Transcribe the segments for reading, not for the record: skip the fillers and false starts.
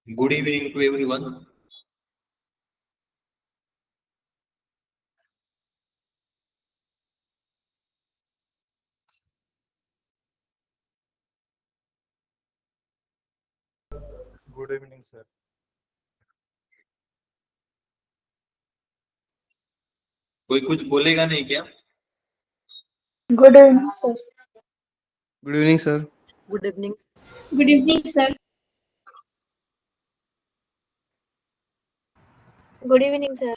Good evening to everyone. Good evening, sir. कोई कुछ बोलेगा नहीं क्या? Good evening, sir. Good evening, sir. Good evening. Good evening, sir. Good evening, sir.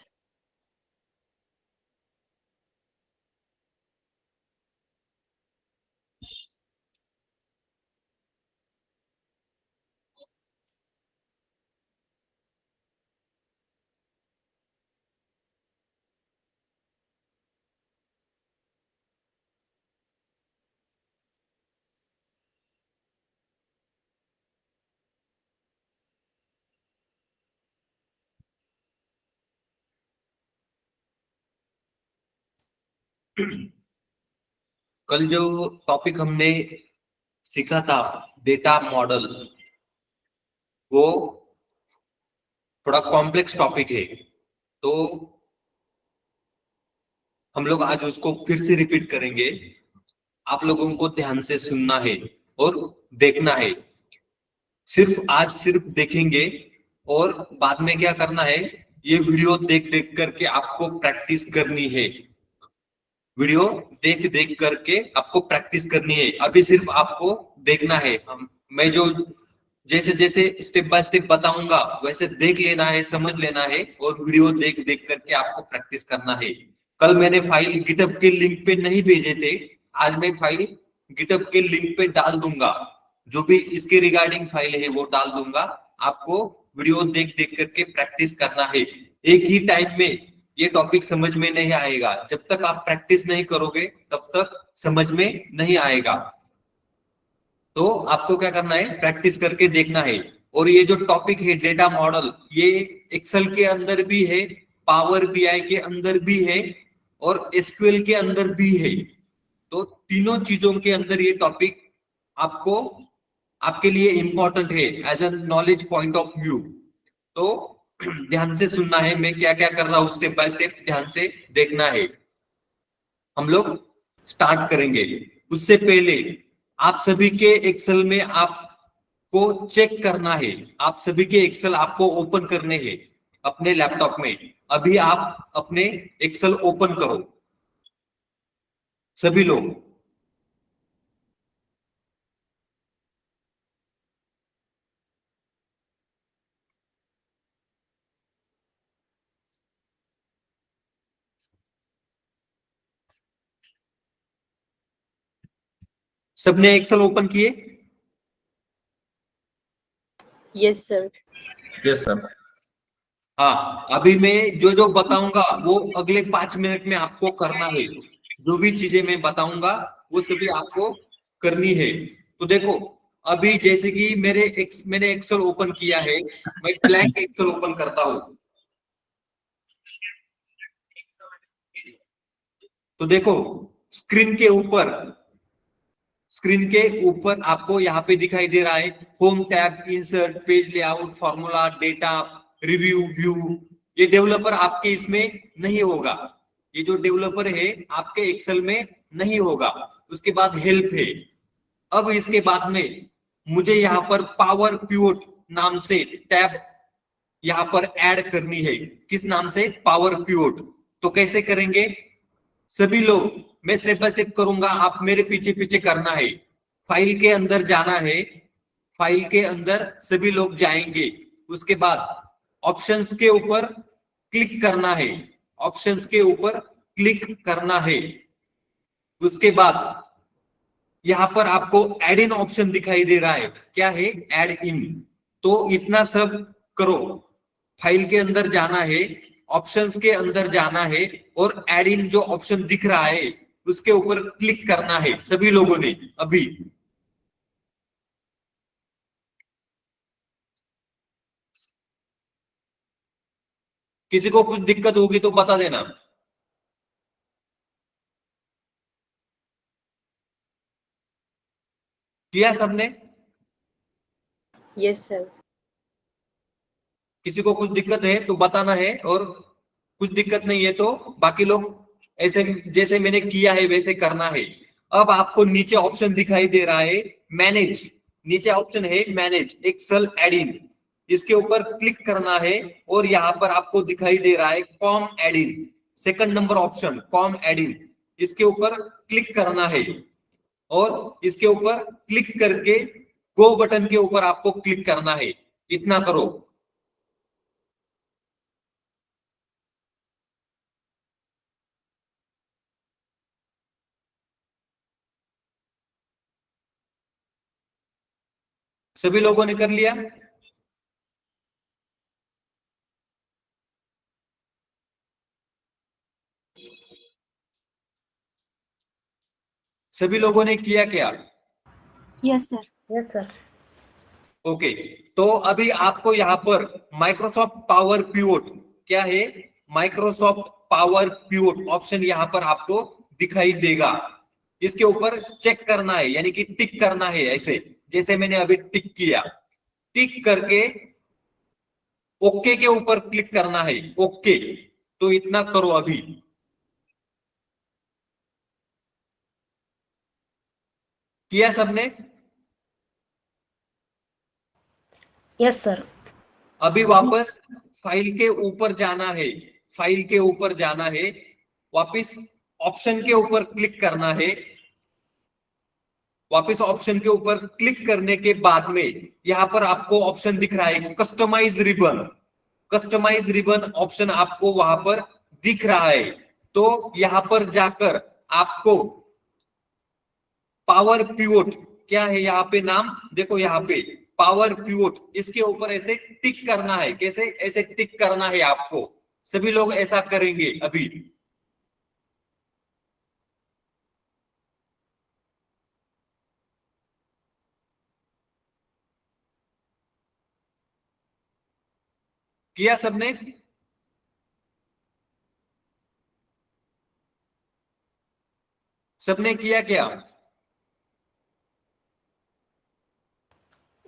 कल जो टॉपिक हमने सीखा था डेटा मॉडल, वो थोड़ा कॉम्प्लेक्स टॉपिक है। तो हम लोग आज उसको फिर से रिपीट करेंगे। आप लोगों को ध्यान से सुनना है और देखना है। सिर्फ देखेंगे और बाद में क्या करना है, ये वीडियो देख देख करके आपको प्रैक्टिस करनी है। वीडियो देख देख करके आपको प्रैक्टिस करनी है। अभी सिर्फ आपको देखना है। मैं जो जैसे जैसे स्टेप बाय स्टेप बताऊंगा वैसे देख लेना है, समझ लेना है और वीडियो देख देख करके आपको प्रैक्टिस करना है। कल मैंने फाइल गिटहब के लिंक पे नहीं भेजे थे, आज मैं फाइल गिटहब के लिंक पे डाल दूंगा। जो भी इसके रिगार्डिंग फाइल है वो डाल दूंगा। आपको वीडियो देख देख करके प्रैक्टिस करना है। एक ही टाइम में ये टॉपिक समझ में नहीं आएगा। जब तक आप प्रैक्टिस नहीं करोगे तब तक समझ में नहीं आएगा। तो आपको क्या करना है, प्रैक्टिस करके देखना है। और ये जो टॉपिक है डेटा मॉडल, ये एक्सेल के अंदर भी है, पावर बीआई के अंदर भी है और एसक्यूएल के अंदर भी है। तो तीनों चीजों के अंदर ये टॉपिक आपको आपके लिए इंपॉर्टेंट है as a knowledge point of view. तो ध्यान से सुनना है, मैं क्या क्या कर रहा हूं स्टेप बाय स्टेप ध्यान से देखना है। हम लोग स्टार्ट करेंगे। उससे पहले आप सभी के एक्सेल में आपको चेक करना है। आप सभी के एक्सेल आपको ओपन करने हैं अपने लैपटॉप में। अभी आप अपने एक्सेल ओपन करो सभी लोग। सबने एक्सेल ओपन किए? Yes, sir. Yes, sir. हाँ, अभी मैं जो जो बताऊंगा वो अगले 5 मिनट में आपको करना है। जो भी चीजें मैं बताऊंगा वो सभी आपको करनी है। तो देखो, अभी जैसे कि मैंने एक्सेल ओपन किया है, मैं ब्लैंक एक्सेल ओपन करता हूं। तो देखो, स्क्रीन के ऊपर आपको यहाँ पे दिखाई दे रहा है home tab, insert, page layout, formula, data, review, view. ये डेवलपर आपके इसमें नहीं होगा। ये जो डेवलपर है आपके एक्सेल में नहीं होगा। उसके बाद हेल्प है। अब इसके बाद में मुझे यहाँ पर पावर पिवोट नाम से टैब यहाँ पर ऐड करनी है। किस नाम से? Power pivot. तो कैसे करेंगे सभी लोग? मैं स्टेप बाय स्टेप करूंगा, आप मेरे पीछे पीछे करना है। फाइल के अंदर जाना है, फाइल के अंदर सभी लोग जाएंगे। उसके बाद ऑप्शंस के ऊपर क्लिक करना है, ऑप्शंस के ऊपर क्लिक करना है। उसके बाद यहां पर आपको एड इन ऑप्शन दिखाई दे रहा है। क्या है? एड इन। तो इतना सब करो। फाइल के अंदर जाना है, ऑप्शंस के अंदर जाना है और एड इन जो ऑप्शन दिख रहा है उसके ऊपर क्लिक करना है सभी लोगों ने अभी। किसी को कुछ दिक्कत होगी तो बता देना। किया सबने? Yes, sir. किसी को कुछ दिक्कत है तो बताना है, और कुछ दिक्कत नहीं है तो बाकी लोग ऐसे जैसे मैंने किया है वैसे करना है। अब आपको नीचे ऑप्शन दिखाई दे रहा है मैनेज, नीचे ऑप्शन है मैनेज एक्सेल एड इन, इसके ऊपर क्लिक करना है और यहाँ पर आपको दिखाई दे रहा है COM add in, second number option COM add in, इसके ऊपर क्लिक करना है और इसके ऊपर क्लिक करके गो बटन के ऊपर आपको क्लिक करना है। इतना करो। सभी लोगों ने कर लिया? सभी लोगों ने किया क्या? Yes, sir. Yes, sir. Okay, तो अभी आपको यहाँ पर माइक्रोसॉफ्ट पावर पिवोट, क्या है माइक्रोसॉफ्ट पावर पिवोट ऑप्शन यहाँ पर आपको दिखाई देगा, इसके ऊपर चेक करना है, यानी कि टिक करना है, ऐसे जैसे मैंने अभी टिक किया। टिक करके ओके के ऊपर क्लिक करना है, ओके। तो इतना करो अभी। किया सबने? Yes, sir. अभी वापस फाइल के ऊपर जाना है, फाइल के ऊपर जाना है, वापस ऑप्शन के ऊपर क्लिक करना है। वापस ऑप्शन के ऊपर क्लिक करने के बाद में यहां पर आपको ऑप्शन दिख रहा है customize ribbon, customize ribbon option आपको वहां पर दिख रहा है। तो यहां पर जाकर आपको पावर पिवोट, क्या है यहाँ पे नाम देखो, यहाँ पे पावर पिवोट, इसके ऊपर ऐसे टिक करना है। कैसे? ऐसे टिक करना है आपको। सभी लोग ऐसा करेंगे अभी। किया सबने? सबने किया क्या?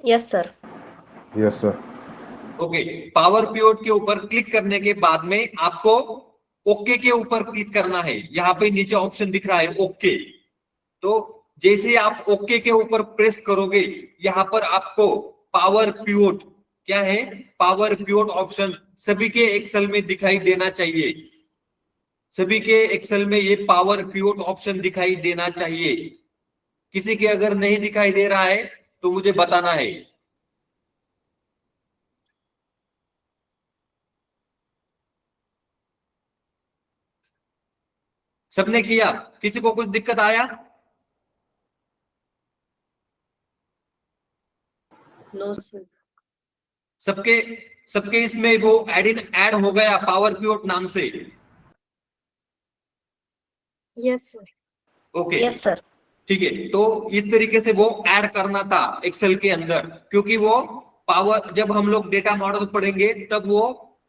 Yes, sir. Yes, sir. Okay, power pivot के ऊपर क्लिक करने के बाद में आपको ओके के ऊपर क्लिक करना है। यहाँ पे नीचे ऑप्शन दिख रहा है ओके। तो जैसे आप ओके के ऊपर प्रेस करोगे, यहाँ पर आपको पावर पिवोट, क्या है पावर पिवोट ऑप्शन सभी के एक्सेल में दिखाई देना चाहिए। सभी के एक्सेल में ये पावर पिवोट ऑप्शन दिखाई देना चाहिए। किसी के अगर नहीं दिखाई दे रहा है तो मुझे बताना है। सबने किया? किसी को कुछ दिक्कत आया? No, sir. सबके सबके इसमें वो ऐड हो गया पावर पिवोट नाम से? Yes, sir. Okay, Yes, sir. ठीक है। तो इस तरीके से वो ऐड करना था एक्सेल के अंदर, क्योंकि वो पावर, जब हम लोग डेटा मॉडल पढ़ेंगे तब वो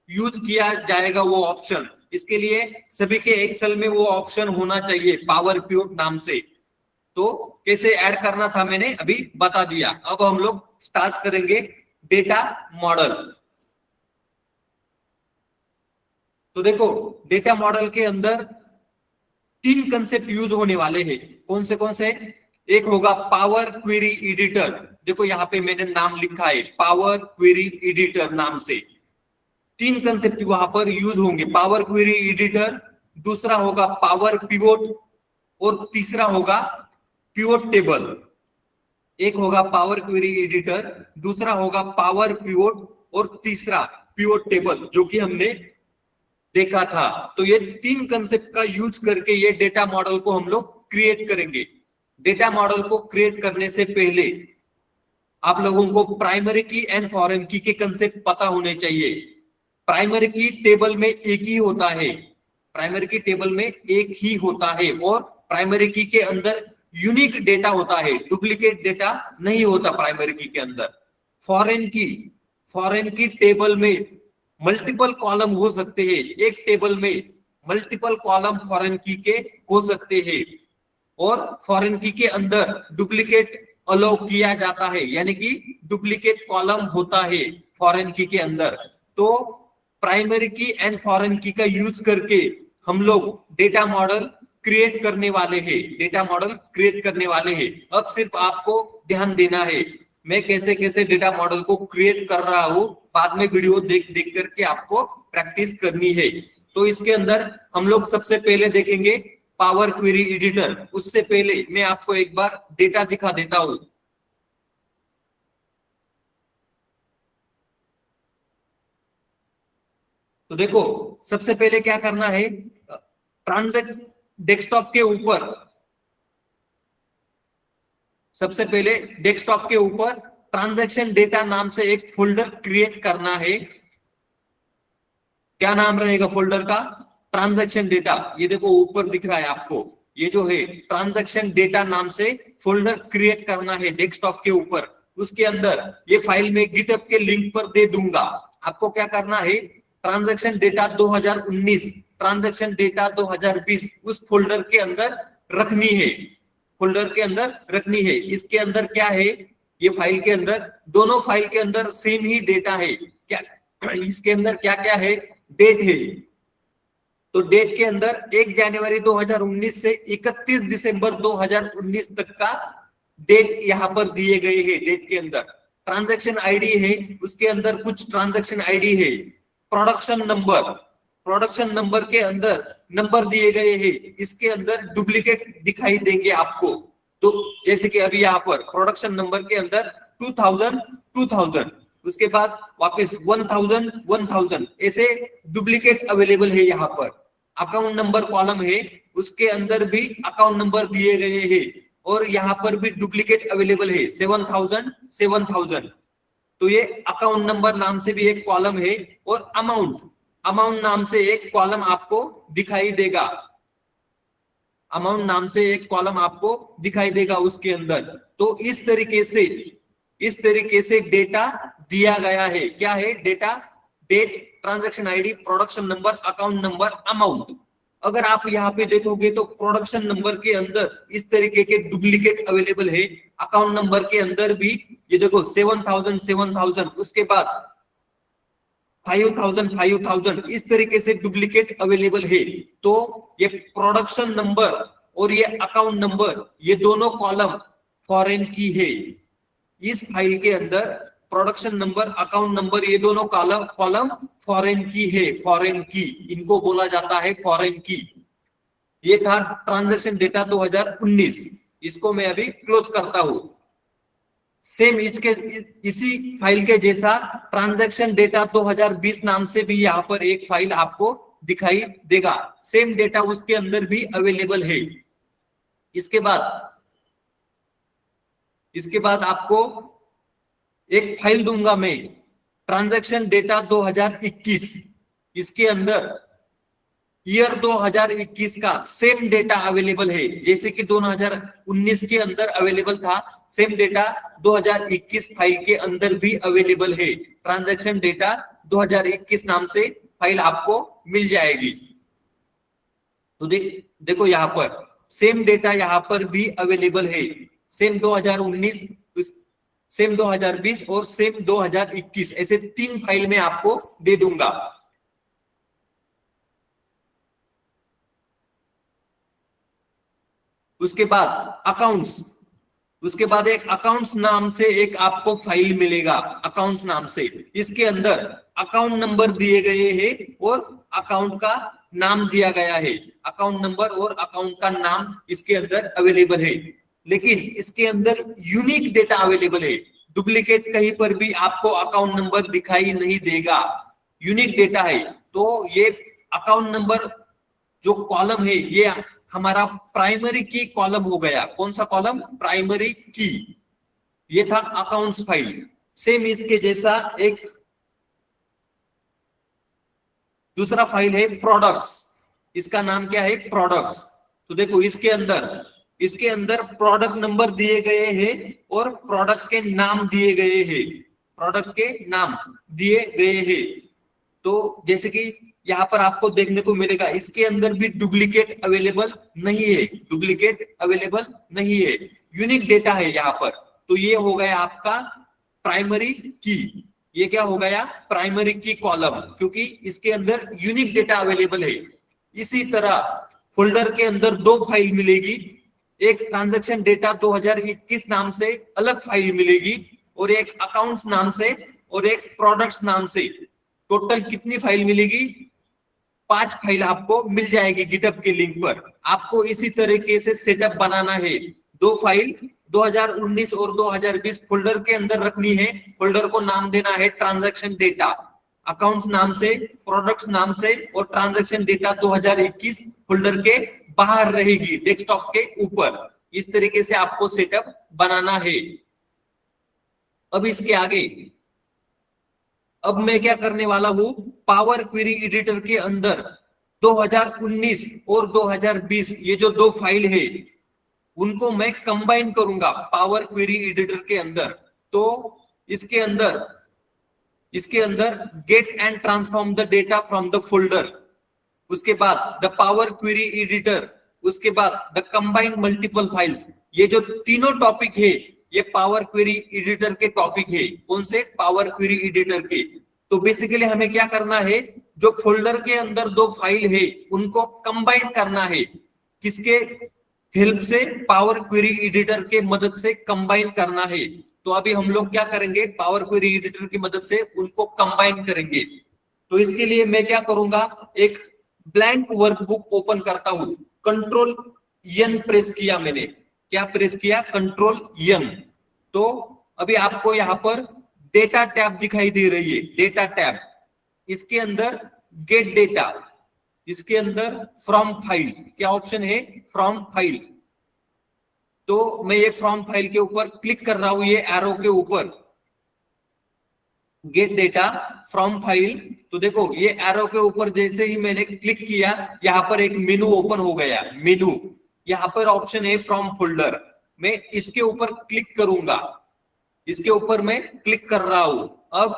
यूज किया जाएगा वो ऑप्शन। इसके लिए सभी के एक्सेल में वो ऑप्शन होना चाहिए पावर पिवोट नाम से। तो कैसे ऐड करना था मैंने अभी बता दिया। अब हम लोग स्टार्ट करेंगे डेटा मॉडल। तो देखो, डेटा मॉडल के अंदर 3 कंसेप्ट यूज होने वाले हैं। कौन से? एक होगा पावर क्वेरी एडिटर, देखो यहाँ पे मैंने नाम लिखा है पावर क्वेरी एडिटर नाम से। 3 कंसेप्ट वहां पर यूज होंगे, पावर क्वेरी एडिटर, दूसरा होगा पावर पिवोट, और तीसरा होगा पिवोट टेबल। एक होगा पावर क्वेरी एडिटर, दूसरा होगा पावर पिवोट, और तीसरा पिवोट टेबल, जो कि हमने देखा था। तो ये 3 कंसेप्ट का यूज करके ये डेटा मॉडल को हम लोग क्रिएट करेंगे। डेटा मॉडल को क्रिएट करने से पहले आप लोगों को प्राइमरी की एंड फॉरेन की के कंसेप्ट पता होने चाहिए। प्राइमरी की टेबल में एक ही होता है, प्राइमरी की टेबल में एक ही होता है, और प्राइमरी की के अंदर यूनिक डेटा होता है, डुप्लीकेट डेटा नहीं होता प्राइमरी की के अंदर। फॉरेन की टेबल में मल्टीपल कॉलम हो सकते हैं, एक टेबल में मल्टीपल कॉलम फॉरेन की के हो सकते हैं, और फॉरेन की के अंदर डुप्लीकेट अलाउ किया जाता है, यानी कि डुप्लीकेट कॉलम होता है फॉरेन की के अंदर। तो प्राइमरी की एंड फॉरेन की का यूज करके हम लोग डेटा मॉडल क्रिएट करने वाले हैं, डेटा मॉडल क्रिएट करने वाले हैं। अब सिर्फ आपको ध्यान देना है मैं कैसे कैसे डेटा मॉडल को क्रिएट कर रहा हूं, बाद में वीडियो देख देख करके आपको प्रैक्टिस करनी है। तो इसके अंदर हम लोग सबसे पहले देखेंगे पावर क्वेरी एडिटर। उससे पहले मैं आपको एक बार डेटा दिखा देता हूं। तो देखो सबसे पहले क्या करना है, ट्रांजैक्ट डेस्कटॉप के ऊपर, सबसे पहले डेस्कटॉप के ऊपर ट्रांजैक्शन डेटा नाम से एक फोल्डर क्रिएट करना है। क्या नाम रहेगा फोल्डर का? Transaction data. ये देखो ऊपर दिख रहा है आपको, ये जो है ट्रांजैक्शन डेटा नाम से फोल्डर क्रिएट करना है डेस्कटॉप के ऊपर। उसके अंदर ये फाइल में गिटहब के लिंक पर दे दूंगा। आपको क्या करना है, ट्रांजैक्शन डेटा 2019, ट्रांजैक्शन डेटा 2020 उस फोल्डर के अंदर रखनी है, फोल्डर के अंदर रखनी है। इसके अंदर क्या है, ये फाइल के अंदर, दोनों फाइल के अंदर सेम ही डेटा है। क्या इसके अंदर क्या क्या है, डेट है। तो डेट के अंदर 1 जनवरी 2019 से 31 दिसंबर 2019 तक का डेट यहां पर दिए गए हैं। डेट के अंदर ट्रांजैक्शन आईडी है, उसके अंदर कुछ ट्रांजैक्शन आईडी है। प्रोडक्शन नंबर, प्रोडक्शन नंबर के अंदर नंबर दिए गए हैं, इसके अंदर डुप्लीकेट दिखाई देंगे आपको। तो जैसे कि अभी यहाँ पर प्रोडक्शन नंबर के अंदर 2000, उसके बाद वापस 1000, ऐसे डुप्लीकेट अवेलेबल है यहाँ पर। अकाउंट नंबर कॉलम है, उसके अंदर भी अकाउंट नंबर दिए गए हैं और यहाँ पर भी डुप्लीकेट अवेलेबल है 7000। तो ये अकाउंट नंबर नाम से भी एक कॉलम है और अमाउंट नाम से एक कॉलम आपको दिखाई देगा। अमाउंट नाम से एक कॉलम आपको दिखाई देगा उसके अंदर। तो इस तरीके से डेटा दिया गया है। क्या है data? Date, transaction ID, production number, account number, amount. अगर आप यहाँ पे देखोगे तो प्रोडक्शन नंबर के अंदर इस तरीके के डुप्लीकेट अवेलेबल है। अकाउंट नंबर के अंदर भी ये देखो 7000, उसके बाद 5000, इस तरीके से डुप्लीकेट अवेलेबल है। तो ये प्रोडक्शन नंबर और ये अकाउंट नंबर, ये दोनों कॉलम फॉरेन की है। इस फाइल के अंदर प्रोडक्शन नंबर, अकाउंट नंबर, ये दोनों कॉलम फॉरेन की है, फॉरेन की, इनको बोला जाता है फॉरेन की। ये था ट्रांजैक्शन डेटा 2019। इसको मैं अभी क्लोज करता हूं। सेम इसी फाइल के जैसा ट्रांजैक्शन डेटा 2020 नाम से भी यहाँ पर एक फाइल आपको दिखाई देगा। सेम डेटा उसके अंदर भी अवेलेबल है। इसके बाद आपको एक फाइल दूंगा मैं, ट्रांजैक्शन डेटा 2021। इसके अंदर ईयर 2021 का सेम डेटा अवेलेबल है, जैसे कि 2019 के अंदर अवेलेबल था, सेम डेटा 2021 फाइल के अंदर भी अवेलेबल है। ट्रांजैक्शन डेटा 2021 नाम से फाइल आपको मिल जाएगी। तो देखो यहाँ पर सेम डेटा यहाँ पर भी अवेलेबल है, सेम 2019, सेम 2020 और सेम 2021, ऐसे 3 फाइल में आपको दे दूंगा। उसके बाद अकाउंट्स, उसके बाद एक अकाउंट्स नाम से एक आपको फाइल मिलेगा, अकाउंट्स नाम से। इसके अंदर अकाउंट नंबर दिए गए हैं और अकाउंट का नाम दिया गया है। अकाउंट नंबर और अकाउंट का नाम इसके अंदर अवेलेबल है, लेकिन इसके अंदर यूनिक डेटा अवेलेबल है। डुप्लीकेट कहीं पर भी आपको अकाउंट नंबर दिखाई नहीं देगा, यूनिक डेटा है। तो ये अकाउंट नंबर जो कॉलम है, ये हमारा प्राइमरी की कॉलम हो गया। कौन सा कॉलम? प्राइमरी की। ये था अकाउंट्स फाइल। सेम इसके जैसा एक दूसरा फाइल है प्रोडक्ट्स। इसका नाम क्या है? प्रोडक्ट्स। तो देखो इसके अंदर प्रोडक्ट नंबर दिए गए हैं और प्रोडक्ट के नाम दिए गए हैं, प्रोडक्ट के नाम दिए गए हैं। तो जैसे कि यहाँ पर आपको देखने को मिलेगा, इसके अंदर भी डुप्लीकेट अवेलेबल नहीं है, डुप्लीकेट अवेलेबल नहीं है, यूनिक डेटा है यहाँ पर। तो ये हो गया आपका प्राइमरी की। ये क्या हो गया, प्राइमरी की कॉलम, क्योंकि इसके अंदर यूनिक डेटा अवेलेबल है। इसी तरह फोल्डर के अंदर दो फाइल मिलेगी, एक ट्रांजैक्शन डेटा 2021 नाम से अलग फाइल मिलेगी और एक अकाउंट्स नाम से और एक प्रोडक्ट्स नाम से। टोटल कितनी फाइल मिलेगी, 5 फाइल आपको मिल जाएगी गिटहब के लिंक पर। आपको इसी तरीके से सेटअप बनाना है। दो फाइल 2019 और 2020 फोल्डर के अंदर रखनी है। फोल्डर को नाम देना है ट्रांजैक्शन डेटा, अकाउंट्स नाम से, प्रोडक्ट्स नाम से, और ट्रांजैक्शन डेटा 2021 फोल्डर के बाहर रहेगी, डेस्कटॉप के ऊपर। इस तरीके से आपको सेटअप बनाना है। अब इसके आगे अब मैं क्या करने वाला हूं, पावर क्वेरी एडिटर के अंदर 2019 और 2020 ये जो दो फाइल है उनको मैं कंबाइन करूंगा पावर क्वेरी एडिटर के अंदर। तो इसके अंदर get and transform the data from the folder, उसके बाद द पावर क्वेरी एडिटर, उसके बाद द कंबाइंड मल्टीपल फाइल्स। ये जो तीनों टॉपिक है ये पावर क्वेरी एडिटर के टॉपिक है। कौन से, पावर क्वेरी एडिटर के। तो बेसिकली हमें क्या करना है, जो फोल्डर के अंदर दो फाइल है उनको कंबाइन करना है। किसके हेल्प से, पावर क्वेरी एडिटर के मदद से कंबाइन करना है। तो अभी हम लोग क्या करेंगे, पावर क्वेरी एडिटर की मदद से उनको कंबाइन करेंगे। तो इसके लिए मैं क्या करूंगा, एक ब्लैंक वर्कबुक ओपन करता हूं। कंट्रोल एन प्रेस किया मैंने, क्या प्रेस किया, कंट्रोल एन। तो अभी आपको यहां पर डेटा टैब दिखाई दे रही है, डेटा टैब। इसके अंदर गेट डेटा, इसके अंदर फ्रॉम फाइल, क्या ऑप्शन है, फ्रॉम फाइल। तो मैं ये फ्रॉम फाइल के ऊपर क्लिक कर रहा हूं, ये एरो के ऊपर, गेट डेटा फ्रॉम फाइल। तो देखो ये एरो के ऊपर जैसे ही मैंने क्लिक किया, यहां पर एक मेनू ओपन हो गया, मेनू। यहां पर ऑप्शन है फ्रॉम फोल्डर, मैं इसके ऊपर क्लिक करूंगा, इसके ऊपर मैं क्लिक कर रहा हूं। अब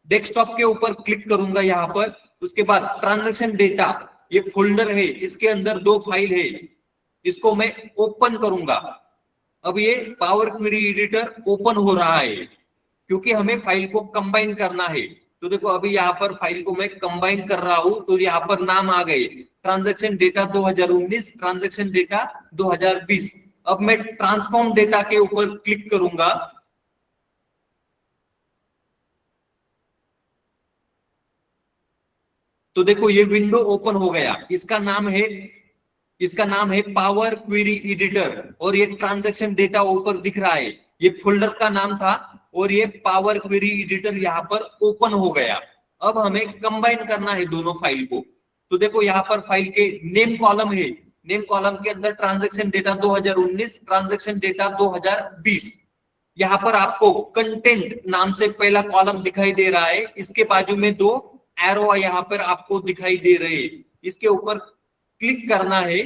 डेस्कटॉप के ऊपर क्लिक करूंगा यहां पर। उसके बाद ट्रांजैक्शन डेटा, ये फोल्डर है, इसके अंदर दो फाइल है, इसको मैं ओपन करूंगा। अब ये पावर क्वेरी एडिटर ओपन हो रहा है क्योंकि हमें फाइल को कंबाइन करना है। तो देखो अभी यहाँ पर फाइल को मैं कंबाइन कर रहा हूं, तो यहाँ पर नाम आ गए, ट्रांजैक्शन डेटा 2019, ट्रांजैक्शन डेटा 2020। अब मैं ट्रांसफॉर्म डेटा के ऊपर क्लिक करूंगा। तो देखो ये विंडो ओपन हो गया, इसका नाम है पावर क्वेरी एडिटर, और ये ट्रांजैक्शन डेटा ऊपर दिख रहा है, ये फोल्डर का नाम था, और ये पावर क्वेरी एडिटर यहाँ पर ओपन हो गया। अब हमें कंबाइन करना है दोनों फाइल को। तो देखो यहाँ पर फाइल के नेम कॉलम है, नेम कॉलम के अंदर ट्रांजैक्शन डेटा 2019, ट्रांजैक्शन डेटा 2020। यहाँ पर आपको कंटेंट नाम से पहला कॉलम दिखाई दे रहा है, इसके बाजू में दो एरो यहाँ पर आपको दिखाई दे रहे हैं, इसके ऊपर क्लिक करना है।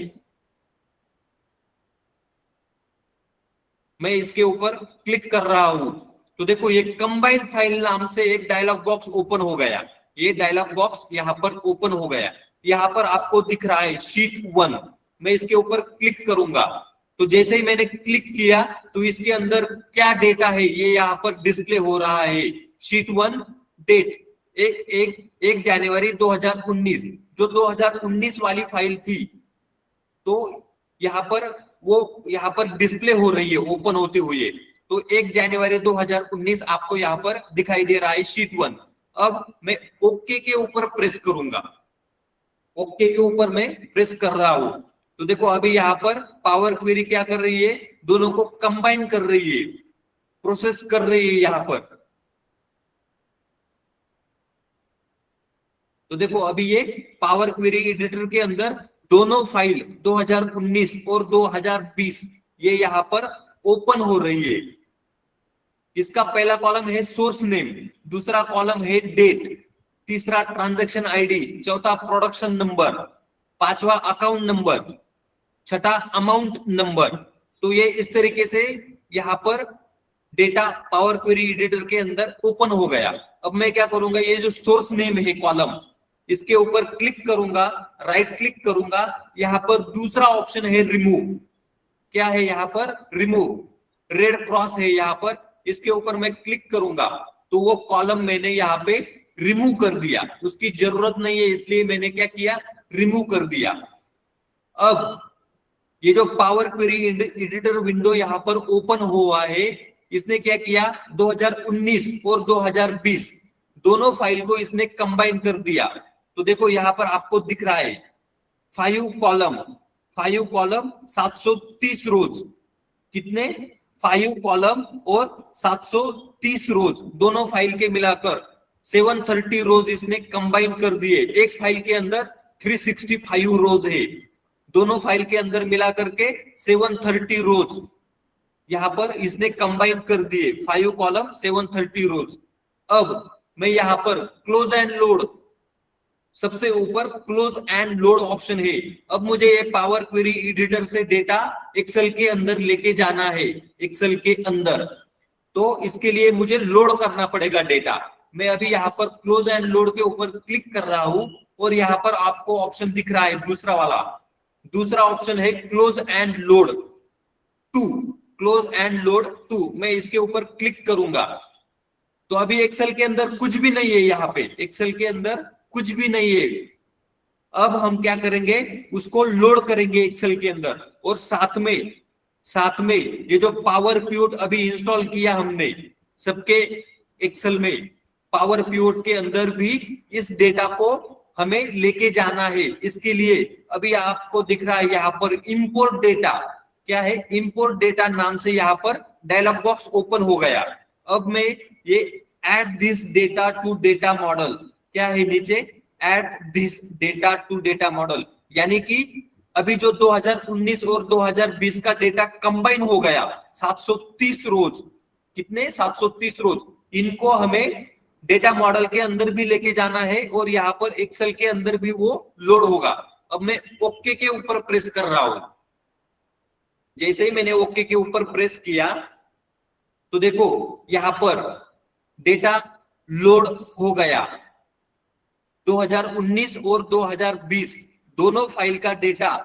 मैं इसके ऊपर क्लिक कर रहा हूं, तो देखो ये कंबाइंड फाइल नाम से एक डायलॉग बॉक्स ओपन हो गया। ये डायलॉग बॉक्स यहाँ पर ओपन हो गया, यहाँ पर आपको दिख रहा है शीट 1। मैं इसके ऊपर क्लिक करूंगा, तो जैसे ही मैंने क्लिक किया तो इसके अंदर क्या डेटा है ये यहाँ पर डिस्प्ले हो रहा है। शीट 1 डेट 1 जनवरी 2019, जो 2019 वाली फाइल थी, तो यहाँ पर डिस्प्ले हो रही है ओपन होते हुए। तो 1 जनवरी 2019 आपको यहाँ पर दिखाई दे रहा है शीट 1। अब मैं ओके के ऊपर प्रेस करूंगा, ओके के ऊपर मैं प्रेस कर रहा हूं। तो देखो अभी यहाँ पर पावर क्वेरी क्या कर रही है, दोनों को कंबाइन कर रही है, प्रोसेस कर रही है यहाँ पर। तो देखो अभी ये पावर क्वेरी एडिटर के अंदर दोनों फाइल 2019 और 2020 ये यहाँ पर ओपन हो रही है। इसका पहला कॉलम है सोर्स नेम, दूसरा कॉलम है डेट, तीसरा ट्रांजैक्शन आईडी, चौथा प्रोडक्शन नंबर, पांचवा अकाउंट नंबर, छठा अमाउंट नंबर। तो ये इस तरीके से यहाँ पर डेटा पावर क्वेरी एडिटर के अंदर ओपन हो गया। अब मैं क्या करूंगा, ये जो सोर्स नेम है कॉलम, इसके ऊपर क्लिक करूंगा, राइट क्लिक करूंगा, यहाँ पर दूसरा ऑप्शन है रिमूव। क्या है यहाँ पर, रिमूव, रेड क्रॉस है यहाँ पर, इसके ऊपर मैं क्लिक करूंगा तो वो कॉलम मैंने यहाँ पे रिमूव कर दिया, उसकी जरूरत नहीं है इसलिए मैंने क्या किया, रिमूव कर दिया। अब ये जो पावर क्वेरी एडिटर विंडो यहाँ पर ओपन हुआ है, इसने क्या किया, 2019 और 2020 दोनों फाइल को इसने कंबाइन कर दिया। तो देखो यहाँ पर आपको दिख रहा है 5 कॉलम 730 रोज, कितने, 5 कॉलम और 730 रोज, दोनों फाइल के मिलाकर 730 रोज इसने कंबाइन कर दिए। एक फाइल के अंदर 365 रोज है, दोनों फाइल के अंदर मिला करके 730 रोज यहां पर इसने कंबाइन कर दिए, 5 कॉलम 730 रोज। अब मैं यहां पर क्लोज एंड लोड, सबसे ऊपर क्लोज एंड लोड ऑप्शन है। अब मुझे ये पावर क्वेरी एडिटर से डेटा एक्सेल के अंदर लेके जाना है, एक्सेल के अंदर, तो इसके लिए मुझे लोड करना पड़ेगा डेटा। मैं अभी यहाँ पर क्लोज एंड लोड के ऊपर क्लिक कर रहा हूं और यहाँ पर आपको ऑप्शन दिख रहा है दूसरा वाला, दूसरा ऑप्शन है close and load to, close and load to, मैं इसके ऊपर क्लिक करूंगा तो अभी एक्सेल के अंदर कुछ भी नहीं है, यहाँ पे एक्सेल के अंदर कुछ भी नहीं है। अब हम क्या करेंगे, उसको लोड करेंगे एक्सेल के अंदर, और साथ में ये जो पावर पिवट अभी इंस्टॉल किया हमने सबके एक्सेल में, पावर पिवट के अंदर भी इस डेटा को हमें लेके जाना है। इसके लिए अभी आपको दिख रहा है यहाँ पर इंपोर्ट डेटा, क्या है, इंपोर्ट डेटा नाम से यहाँ पर डायलॉग बॉक्स ओपन हो गया। अब मैं ये add this data to data model, क्या है नीचे, add this data to data model, यानी कि अभी जो 2019 और 2020 का डेटा कंबाइन हो गया 730 रोज, कितने, 730 रोज, इनको हमें डेटा मॉडल के अंदर भी लेके जाना है और यहाँ पर एक्सेल के अंदर भी वो लोड होगा। अब मैं ओके के ऊपर प्रेस कर रहा हूं, जैसे ही मैंने ओके के ऊपर प्रेस किया तो देखो यहां पर डेटा लोड हो गया। 2019 और 2020 दोनों फाइल का डेटा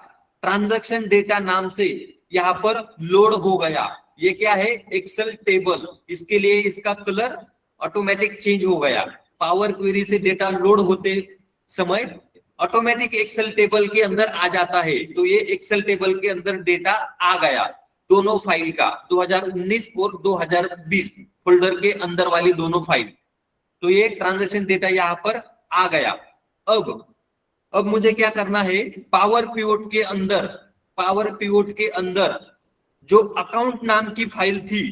ट्रांजैक्शन डेटा नाम से यहां पर लोड हो गया। ये क्या है, एक्सेल टेबल, इसके लिए इसका कलर ऑटोमेटिक चेंज हो गया। पावर क्वेरी से डेटा लोड होते समय ऑटोमेटिक एक्सेल टेबल के अंदर आ जाता है, तो ये एक्सेल टेबल के अंदर डेटा आ गया दोनों फाइल का, 2019 और 2020 फोल्डर के अंदर वाली दोनों फाइल, तो ये ट्रांजैक्शन डेटा यहाँ पर आ गया। अब मुझे क्या करना है, पावर पिवट के अंदर जो अकाउंट नाम की फाइल थी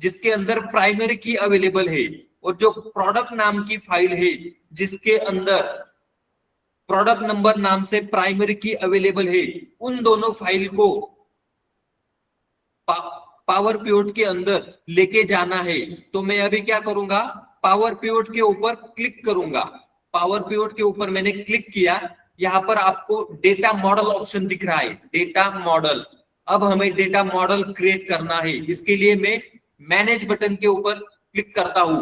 जिसके अंदर प्राइमरी की अवेलेबल है, और जो प्रोडक्ट नाम की फाइल है जिसके अंदर प्रोडक्ट नंबर नाम से प्राइमरी की अवेलेबल है, उन दोनों फाइल को पावर पिवट के अंदर लेके जाना है। तो मैं अभी क्या करूंगा, पावर पिवट के ऊपर क्लिक करूंगा। पावर पिवट के ऊपर मैंने क्लिक किया, यहाँ पर आपको डेटा मॉडल ऑप्शन दिख रहा है, डेटा मॉडल। अब हमें डेटा मॉडल क्रिएट करना है, इसके लिए मैं मैनेज बटन के ऊपर क्लिक करता हूं।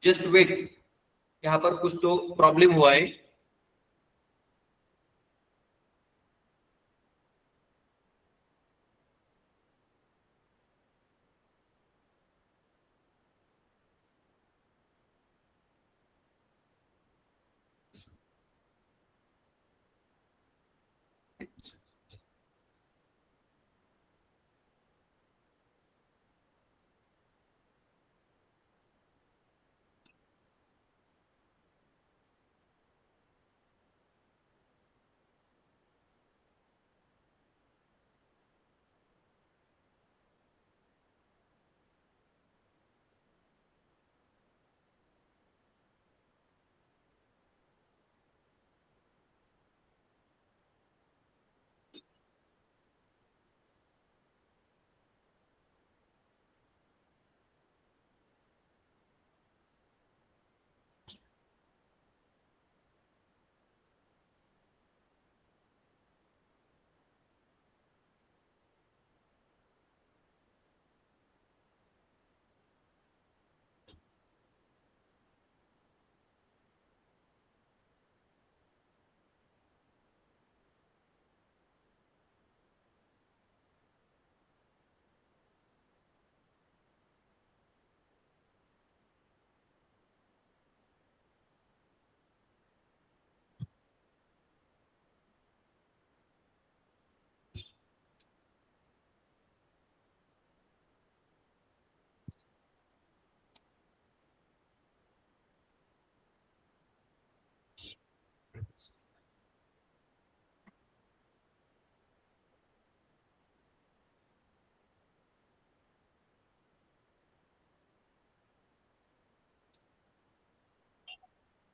जस्ट वेट, यहाँ पर कुछ तो प्रॉब्लम हुआ है।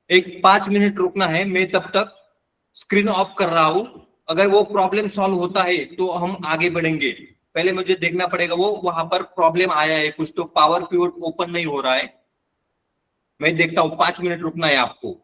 एक 5 मिनट रुकना है, मैं तब तक स्क्रीन ऑफ कर रहा हूं। अगर वो प्रॉब्लम सॉल्व होता है तो हम आगे बढ़ेंगे। पहले मुझे देखना पड़ेगा वो वहां पर प्रॉब्लम आया है कुछ, तो पावर पिवट ओपन नहीं हो रहा है। मैं देखता हूं, 5 मिनट रुकना है आपको।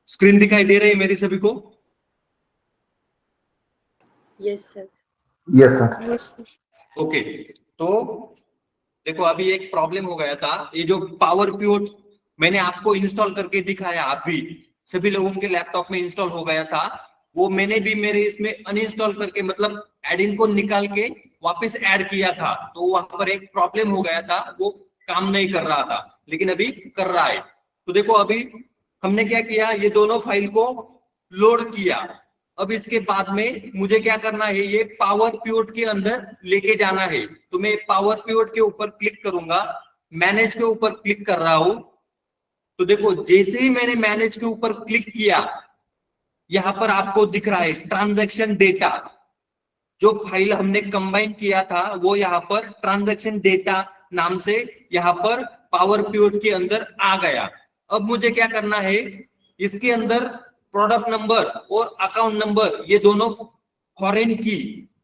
स्क्रीन दिखाई दे रही है मेरी सभी को? Yes, sir. Yes, sir. Yes, sir. Okay, तो देखो अभी एक प्रॉब्लम हो गया था। ये जो पावर प्यूट मैंने आपको इंस्टॉल करके दिखाया, आप भी सभी लोगों के लैपटॉप में इंस्टॉल हो गया था। वो मैंने भी मेरे इसमें अनइंस्टॉल करके, मतलब एडिन को निकाल के वापस ऐड किया था। तो वहां पर एक प्रॉब्लम हो गया था, वो काम नहीं कर रहा था, लेकिन अभी कर रहा है। तो देखो अभी हमने क्या किया, ये दोनों फाइल को लोड किया। अब इसके बाद में मुझे क्या करना है, ये पावर पिवट के अंदर लेके जाना है। तो मैं पावर पिवट के ऊपर क्लिक करूंगा, मैनेज के ऊपर क्लिक कर रहा हूं। तो देखो जैसे ही मैंने मैनेज के ऊपर क्लिक किया, यहां पर आपको दिख रहा है ट्रांजैक्शन डेटा। जो फाइल हमने कंबाइन किया था वो यहाँ पर ट्रांजैक्शन डेटा नाम से यहाँ पर पावर पिवट के अंदर आ गया। अब मुझे क्या करना है, इसके अंदर प्रोडक्ट नंबर और अकाउंट नंबर ये दोनों फॉरेन की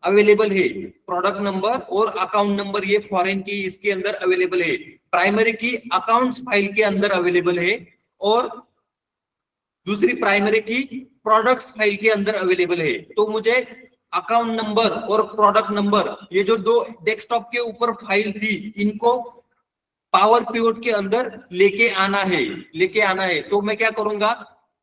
अवेलेबल है। प्रोडक्ट नंबर और अकाउंट नंबर ये फॉरेन की इसके अंदर अवेलेबल है। प्राइमरी की अकाउंट्स फाइल के अंदर अवेलेबल है और दूसरी प्राइमरी की प्रोडक्ट्स फाइल के अंदर अवेलेबल है। तो मुझे अकाउंट नंबर और प्रोडक्ट नंबर ये जो दो डेस्कटॉप के ऊपर फाइल थी, इनको पावर पिवट के अंदर लेके आना है। तो मैं क्या करूंगा,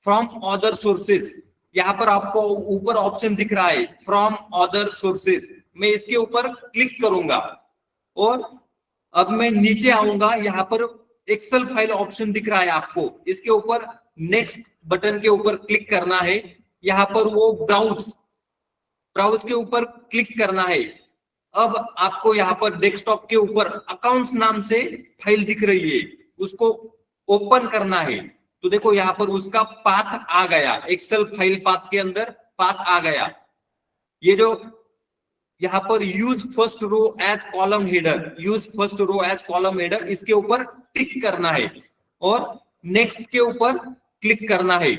फ्रॉम अदर सोर्सेस, यहाँ पर आपको ऊपर ऑप्शन दिख रहा है फ्रॉम अदर सोर्सेस, मैं इसके ऊपर क्लिक करूंगा और अब मैं नीचे आऊंगा। यहाँ पर एक्सेल फाइल ऑप्शन दिख रहा है आपको, इसके ऊपर नेक्स्ट बटन के ऊपर क्लिक करना है। यहाँ पर वो ब्राउज के ऊपर क्लिक करना है। अब आपको यहाँ पर डेस्कटॉप के ऊपर अकाउंट्स नाम से फाइल दिख रही है, उसको ओपन करना है। तो देखो यहाँ पर उसका पाथ आ गया, एक्सेल फाइल पाथ के अंदर पाथ आ गया। ये जो यहाँ पर use first row as column header, इसके ऊपर टिक करना है और नेक्स्ट के ऊपर क्लिक करना है।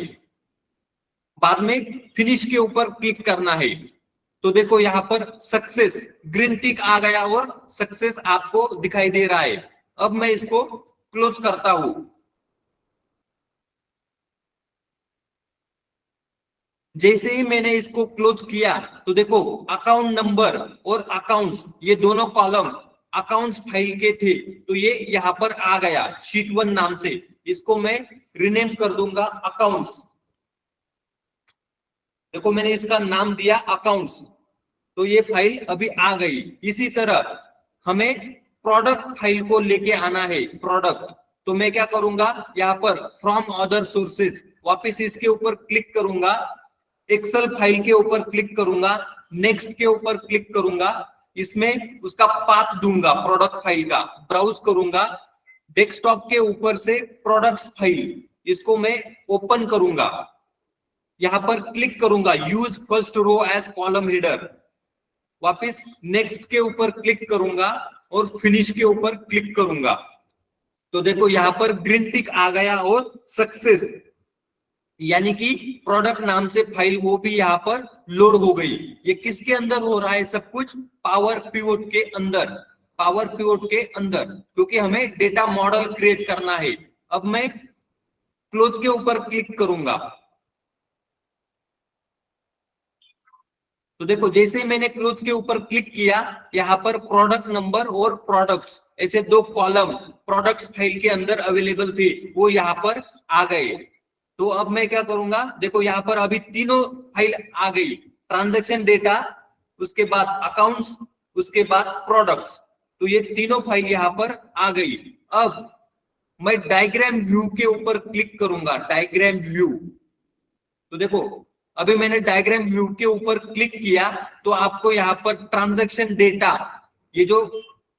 बाद में फिनिश के ऊपर क्लिक करना है। तो देखो यहाँ पर सक्सेस ग्रीन टिक आ गया और सक्सेस आपको दिखाई दे रहा है। अब मैं इसको क्लोज करता हूं। जैसे ही मैंने इसको क्लोज किया तो देखो अकाउंट नंबर और अकाउंट्स ये दोनों कॉलम अकाउंट्स फाइल के थे, तो ये यहाँ पर आ गया शीट 1 नाम से। इसको मैं रिनेम कर दूंगा अकाउंट्स। देखो मैंने इसका नाम दिया अकाउंट्स, तो ये फाइल अभी आ गई। इसी तरह हमें प्रोडक्ट फाइल को लेके आना है, प्रोडक्ट। तो मैं क्या करूंगा, यहाँ पर फ्रॉम अदर सोर्सेस वापस इसके ऊपर क्लिक करूंगा, एक्सेल फाइल के ऊपर क्लिक करूंगा, नेक्स्ट के ऊपर क्लिक करूंगा, इसमें उसका पाथ दूंगा प्रोडक्ट फाइल का, ब्राउज करूंगा, डेस्कटॉप के ऊपर से प्रोडक्ट्स फाइल इसको मैं ओपन करूंगा, यहां पर क्लिक करूंगा use first row as column header, वापस नेक्स्ट के ऊपर क्लिक करूंगा और फिनिश के ऊपर क्लिक करूंगा। तो देखो यहां पर ग्रीन टिक आ गया और सक्सेस यानी कि प्रोडक्ट नाम से फाइल वो भी यहाँ पर लोड हो गई। ये किसके अंदर हो रहा है सब कुछ, पावर पिवोट के अंदर, पावर पिवोट के अंदर, क्योंकि हमें डेटा मॉडल क्रिएट करना है। अब मैं क्लोज के ऊपर क्लिक करूंगा, तो देखो जैसे ही मैंने क्लोज के ऊपर क्लिक किया, यहाँ पर प्रोडक्ट नंबर और प्रोडक्ट्स ऐसे दो कॉलम प्रोडक्ट्स फाइल के अंदर अवेलेबल थे, वो यहाँ पर आ गए। तो अब मैं क्या करूंगा, देखो यहाँ पर अभी तीनों फाइल आ गई, ट्रांजैक्शन डेटा, उसके बाद अकाउंट्स, उसके बाद प्रोडक्ट्स, तो ये तीनों फाइल यहाँ पर आ गई। अब मैं डायग्राम व्यू के ऊपर क्लिक करूंगा, डायग्राम व्यू। तो देखो अभी मैंने डायग्राम व्यू के ऊपर क्लिक किया तो आपको यहाँ पर ट्रांजैक्शन डेटा, ये जो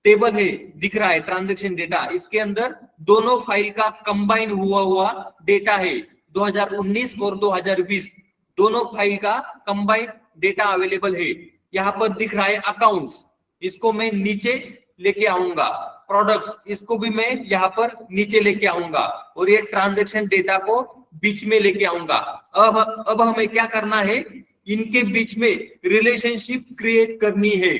टेबल है दिख रहा है ट्रांजैक्शन डेटा, इसके अंदर दोनों फाइल का कंबाइन हुआ डेटा है। 2019 और 2020 दोनों फाइल का कंबाइन डेटा अवेलेबल है। यहाँ पर दिख रहा है अकाउंट्स, इसको मैं नीचे लेके आऊंगा, प्रोडक्ट्स इसको भी मैं यहाँ पर नीचे लेके आऊंगा, और ये ट्रांजैक्शन डेटा को बीच में लेके आऊंगा। अब हमें क्या करना है, इनके बीच में रिलेशनशिप क्रिएट करनी है।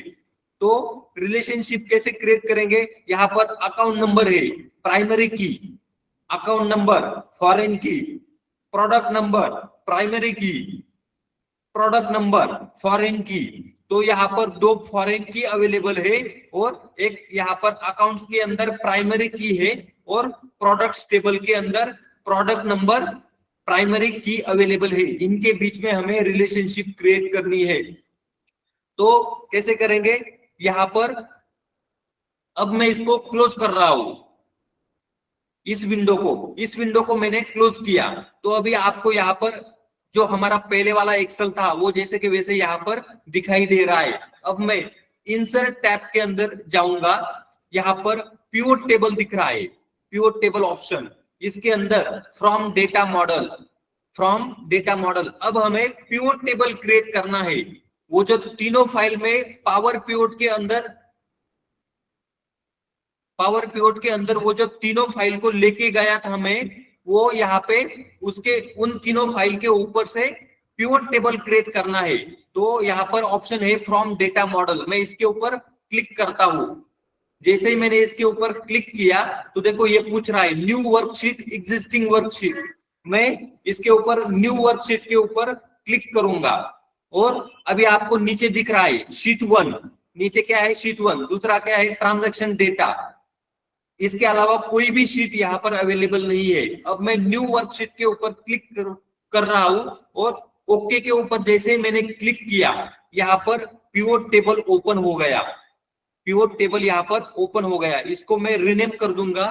तो रिलेशनशिप कैसे क्रिएट करेंगे, यहाँ पर अकाउंट नंबर है प्राइमरी की, अकाउंट नंबर फॉरेन की, प्रोडक्ट नंबर प्राइमरी की, प्रोडक्ट नंबर फॉरेन की। तो यहाँ पर दो फॉरेन की अवेलेबल है और एक यहाँ पर अकाउंट्स के अंदर प्राइमरी की है और प्रोडक्ट्स टेबल के अंदर प्रोडक्ट नंबर प्राइमरी की अवेलेबल है। इनके बीच में हमें रिलेशनशिप क्रिएट करनी है। तो कैसे करेंगे, यहाँ पर अब मैं इसको क्लोज कर रहा हूं, इस विंडो को मैंने क्लोज किया। तो अभी आपको यहाँ पर जो हमारा पहले वाला एक्सेल था वो जैसे कि वैसे यहाँ पर दिखाई दे रहा है। अब मैं इंसर्ट टैब के अंदर जाऊंगा, यहाँ पर पिवोट टेबल दिख रहा है, पिवोट टेबल ऑप्शन, इसके अंदर from data model, from data model. अब हमें पिवोट टेबल क्रिएट करना है। वो जो तीनों फाइल में पावर पिवोट के अंदर वो जो तीनों फाइल को लेके गया था हमें, वो यहाँ पे उसके उन तीनों फाइल के ऊपर से पिवोट टेबल क्रिएट करना है। तो यहाँ पर ऑप्शन है फ्रॉम डेटा मॉडल, मैं इसके ऊपर क्लिक करता हूं। जैसे ही मैंने इसके ऊपर क्लिक किया तो देखो ये पूछ रहा है न्यू वर्कशीट, एग्जिस्टिंग वर्कशीट। मैं इसके ऊपर न्यू वर्कशीट के ऊपर क्लिक करूंगा और अभी आपको नीचे दिख रहा है शीट 1, नीचे क्या है शीट 1, दूसरा क्या है ट्रांजैक्शन डेटा। इसके अलावा कोई भी शीट यहाँ पर अवेलेबल नहीं है। अब मैं न्यू वर्कशीट के ऊपर क्लिक कर रहा हूं और ओके के ऊपर जैसे ही मैंने क्लिक किया, यहाँ पर पिवोट टेबल ओपन हो गया, पिवोट टेबल यहाँ पर ओपन हो गया। इसको मैं रीनेम कर दूंगा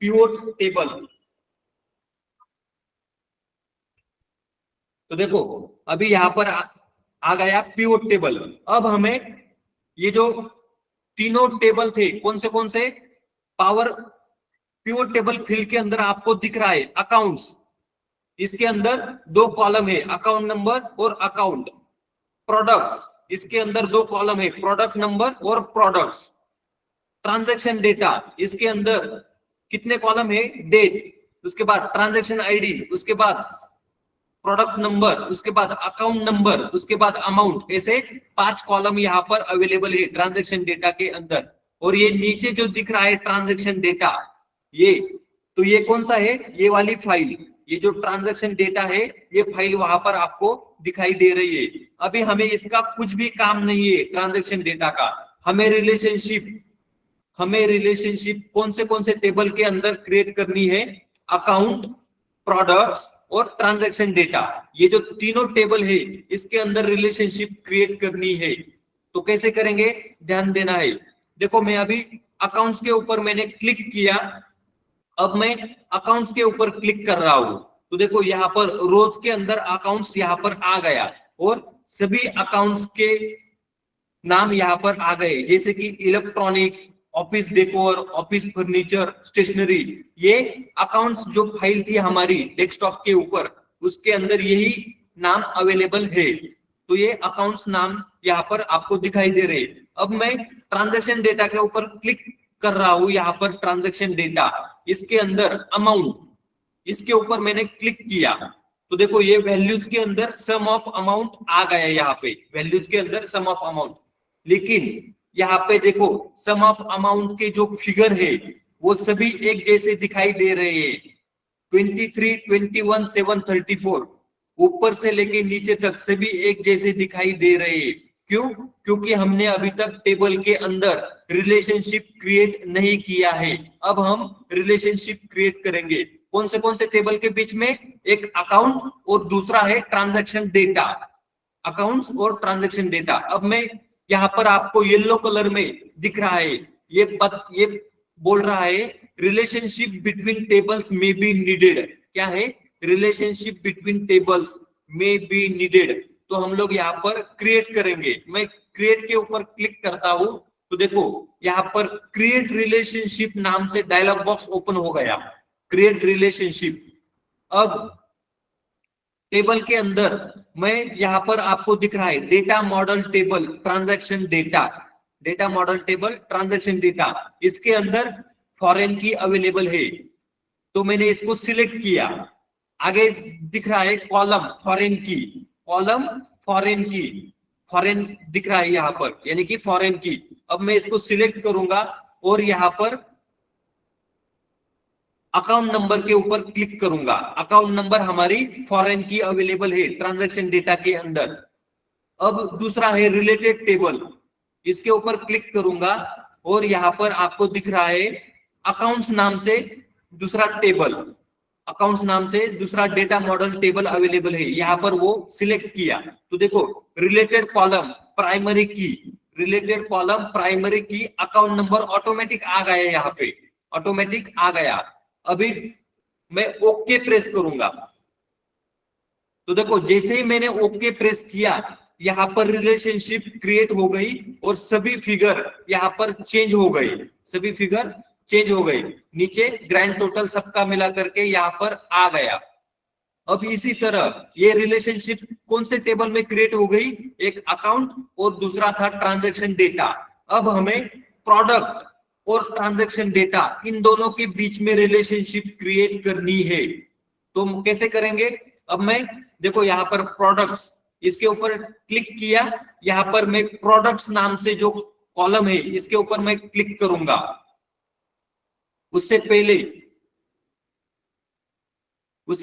पिवोट टेबल। तो देखो अभी यहाँ पर आ गया पिवोट टेबल। अब हमें ये जो तीनों टेबल थे कौन से पावर पिवोट टेबल फिल के अंदर आपको दिख रहा है अकाउंट्स, इसके अंदर दो कॉलम है अकाउंट नंबर और अकाउंट। प्रोडक्ट्स, इसके अंदर दो कॉलम है प्रोडक्ट नंबर और प्रोडक्ट्स। ट्रांजैक्शन डेटा, इसके अंदर कितने कॉलम है, डेट, उसके बाद ट्रांजैक्शन आईडी, उसके बाद प्रोडक्ट नंबर, उसके बाद अकाउंट नंबर, उसके बाद अमाउंट, ऐसे 5 कॉलम यहाँ पर अवेलेबल है ट्रांजैक्शन डेटा के अंदर। और ये नीचे जो दिख रहा है ट्रांजैक्शन डेटा, ये तो ये कौन सा है, ये वाली फाइल, ये जो ट्रांजैक्शन डेटा है ये फाइल वहां पर आपको दिखाई दे रही है। अभी हमें इसका कुछ भी काम नहीं है ट्रांजैक्शन डेटा का। हमें रिलेशनशिप कौन से टेबल के अंदर क्रिएट करनी है, अकाउंट, प्रोडक्ट्स और ट्रांजैक्शन डेटा, ये जो तीनों टेबल है इसके अंदर रिलेशनशिप क्रिएट करनी है। तो कैसे करेंगे, ध्यान देना है। देखो मैं अभी अकाउंट्स के ऊपर मैंने क्लिक किया, अब मैं अकाउंट्स के ऊपर क्लिक कर रहा हूं, तो देखो यहाँ पर रोज के अंदर अकाउंट्स यहाँ पर आ गया और सभी अकाउंट्स के नाम यहाँ पर आ गए, जैसे कि electronics, office decor, office furniture, stationery. ये अकाउंट्स जो फाइल थी हमारी डेस्कटॉप के ऊपर, उसके अंदर यही नाम अवेलेबल है। तो ये अकाउंट्स नाम यहाँ पर आपको दिखाई दे रहे। अब मैं ट्रांजैक्शन डेटा के ऊपर क्लिक कर रहा हूं, यहाँ पर ट्रांजैक्शन डेटा, इसके अंदर अमाउंट, इसके ऊपर मैंने क्लिक किया तो देखो ये वैल्यूज के अंदर सम ऑफ अमाउंट आ गया, यहाँ पे वैल्यूज के अंदर सम ऑफ अमाउंट। लेकिन यहाँ पे देखो सम ऑफ अमाउंट के जो फिगर है वो सभी एक जैसे दिखाई दे रहे हैं, 23, 21, 7, 34, ऊपर से लेके नीचे तक सभी एक जैसे दिखाई दे रहे हैं। क्यों? क्योंकि हमने अभी तक टेबल के अंदर रिलेशनशिप क्रिएट नहीं किया है। अब हम रिलेशनशिप क्रिएट करेंगे। कौन से टेबल के बीच में? एक अकाउंट और दूसरा है ट्रांजैक्शन डेटा, अकाउंट्स और ट्रांजैक्शन डेटा। अब मैं यहाँ पर आपको येलो कलर में दिख रहा है, ये बोल रहा है रिलेशनशिप बिटवीन टेबल्स में बी नीडेड। क्या है? रिलेशनशिप बिटवीन टेबल्स में बी नीडेड। तो हम लोग यहाँ पर क्रिएट करेंगे। मैं क्रिएट के ऊपर क्लिक करता हूं तो देखो यहाँ पर क्रिएट रिलेशनशिप नाम से डायलॉग बॉक्स ओपन हो गया, क्रिएट रिलेशनशिप। अब टेबल के अंदर मैं यहाँ पर आपको दिख रहा है data model table transaction data, data model table transaction data, इसके अंदर फॉरेन की अवेलेबल है। तो मैंने इसको सिलेक्ट किया। आगे दिख रहा है कॉलम फॉरेन की, कॉलम फॉरेन की, फॉरेन दिख रहा है यहाँ पर, यानी कि फॉरेन की। अब मैं इसको सिलेक्ट करूंगा और यहाँ पर अकाउंट नंबर के ऊपर क्लिक करूंगा। अकाउंट नंबर हमारी फॉरेन की अवेलेबल है ट्रांजैक्शन डेटा के अंदर। अब दूसरा है रिलेटेड टेबल, इसके ऊपर क्लिक करूंगा और यहाँ पर आपको दिख रहा है अकाउंट्स नाम से दूसरा टेबल, अकाउंट्स नाम से दूसरा डेटा मॉडल टेबल अवेलेबल है। यहाँ पर वो सिलेक्ट किया तो देखो रिलेटेड कॉलम प्राइमरी की, रिलेटेड कॉलम प्राइमरी की, अकाउंट नंबर ऑटोमेटिक आ गया, यहाँ पे ऑटोमेटिक आ गया। अभी मैं ओके प्रेस करूंगा तो देखो जैसे ही मैंने ओके प्रेस किया यहाँ पर रिलेशनशिप क्रिएट हो गई और सभी फिगर यहाँ पर चेंज हो गए, सभी फिगर चेंज हो गई। नीचे ग्रैंड टोटल सबका मिला करके यहाँ पर आ गया। अब इसी तरह ये रिलेशनशिप कौन से टेबल में क्रिएट हो गई? एक अकाउंट और दूसरा था ट्रांजैक्शन डेटा। अब हमें प्रोडक्ट और ट्रांजैक्शन डेटा, इन दोनों के बीच में रिलेशनशिप क्रिएट करनी है। तो हम कैसे करेंगे? अब मैं देखो यहाँ पर प्रोडक्ट्स, इसके ऊपर क्लिक किया, यहाँ पर मैं प्रोडक्ट्स नाम से जो कॉलम है इसके ऊपर मैं क्लिक करूंगा। उससे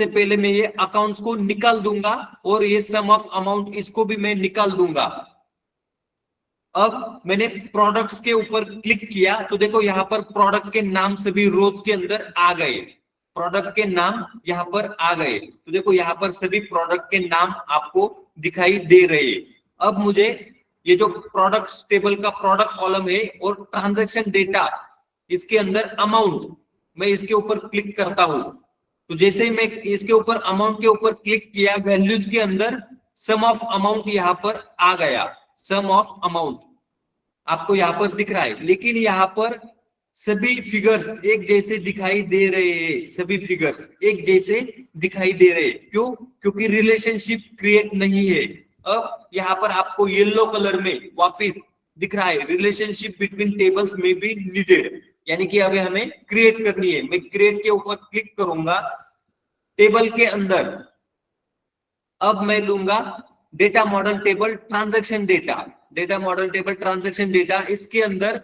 पहले मैं ये अकाउंट्स को निकाल दूंगा और ये सम ऑफ अमाउंट इसको भी मैं निकाल दूंगा। अब मैंने प्रोडक्ट्स के ऊपर क्लिक किया तो देखो यहाँ पर प्रोडक्ट के नाम सभी रोज के अंदर आ गए, प्रोडक्ट के नाम यहाँ पर आ गए। तो देखो यहाँ पर सभी प्रोडक्ट के नाम आपको दिखाई दे रहे। अब मुझे ये जो प्रोडक्ट्स टेबल का प्रोडक्ट कॉलम है और ट्रांजैक्शन डेटा, इसके अंदर अमाउंट, मैं इसके ऊपर क्लिक करता हूं तो जैसे ही मैं इसके ऊपर अमाउंट के ऊपर क्लिक किया, वैल्यूज के अंदर सम ऑफ अमाउंट यहाँ पर आ गया, सम ऑफ अमाउंट आपको यहाँ पर दिख रहा है। लेकिन यहाँ पर सभी फिगर्स एक जैसे दिखाई दे रहे हैं, सभी फिगर्स एक जैसे दिखाई दे रहे हैं। क्यों? क्योंकि रिलेशनशिप क्रिएट नहीं है। अब यहाँ पर आपको येलो कलर में वापिस दिख रहा है रिलेशनशिप बिटवीन टेबल्स में बी नीडेड, यानी कि अभी हमें क्रिएट करनी है। मैं क्रिएट के ऊपर क्लिक करूंगा। टेबल के अंदर अब मैं लूंगा data model table transaction data. Data model table transaction data, इसके अंदर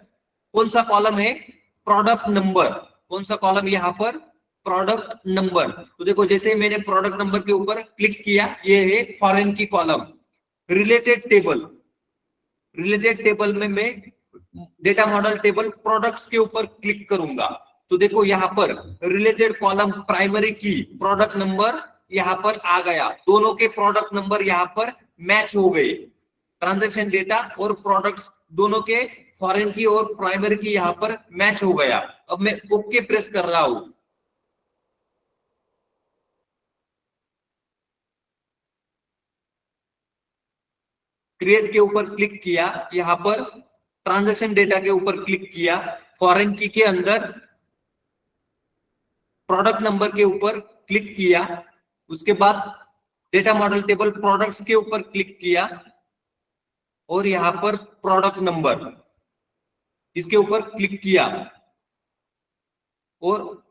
कौन सा कॉलम है? Product number. कौन सा कॉलम यहाँ पर? Product number. तो देखो जैसे ही मैंने प्रोडक्ट नंबर के ऊपर क्लिक किया, ये है फॉरेन की column. Related table, related table में मैं डेटा मॉडल टेबल प्रोडक्ट्स के ऊपर क्लिक करूंगा, तो देखो यहाँ पर रिलेटेड कॉलम प्राइमरी की प्रोडक्ट नंबर यहाँ पर आ गया। दोनों के प्रोडक्ट नंबर यहाँ पर मैच हो गए। ट्रांजैक्शन डेटा और प्रोडक्ट्स दोनों के फॉरेन की और प्राइमरी की यहाँ पर मैच हो गया। अब मैं ओके प्रेस कर रहा हूं। क्रिएट के ऊपर क्लिक किया, यहाँ पर ट्रांजैक्शन डेटा के ऊपर क्लिक किया, फॉरेन की के अंदर प्रोडक्ट नंबर के ऊपर क्लिक किया, उसके बाद डेटा मॉडल टेबल प्रोडक्ट्स के ऊपर क्लिक किया और यहाँ पर प्रोडक्ट नंबर इसके ऊपर क्लिक किया और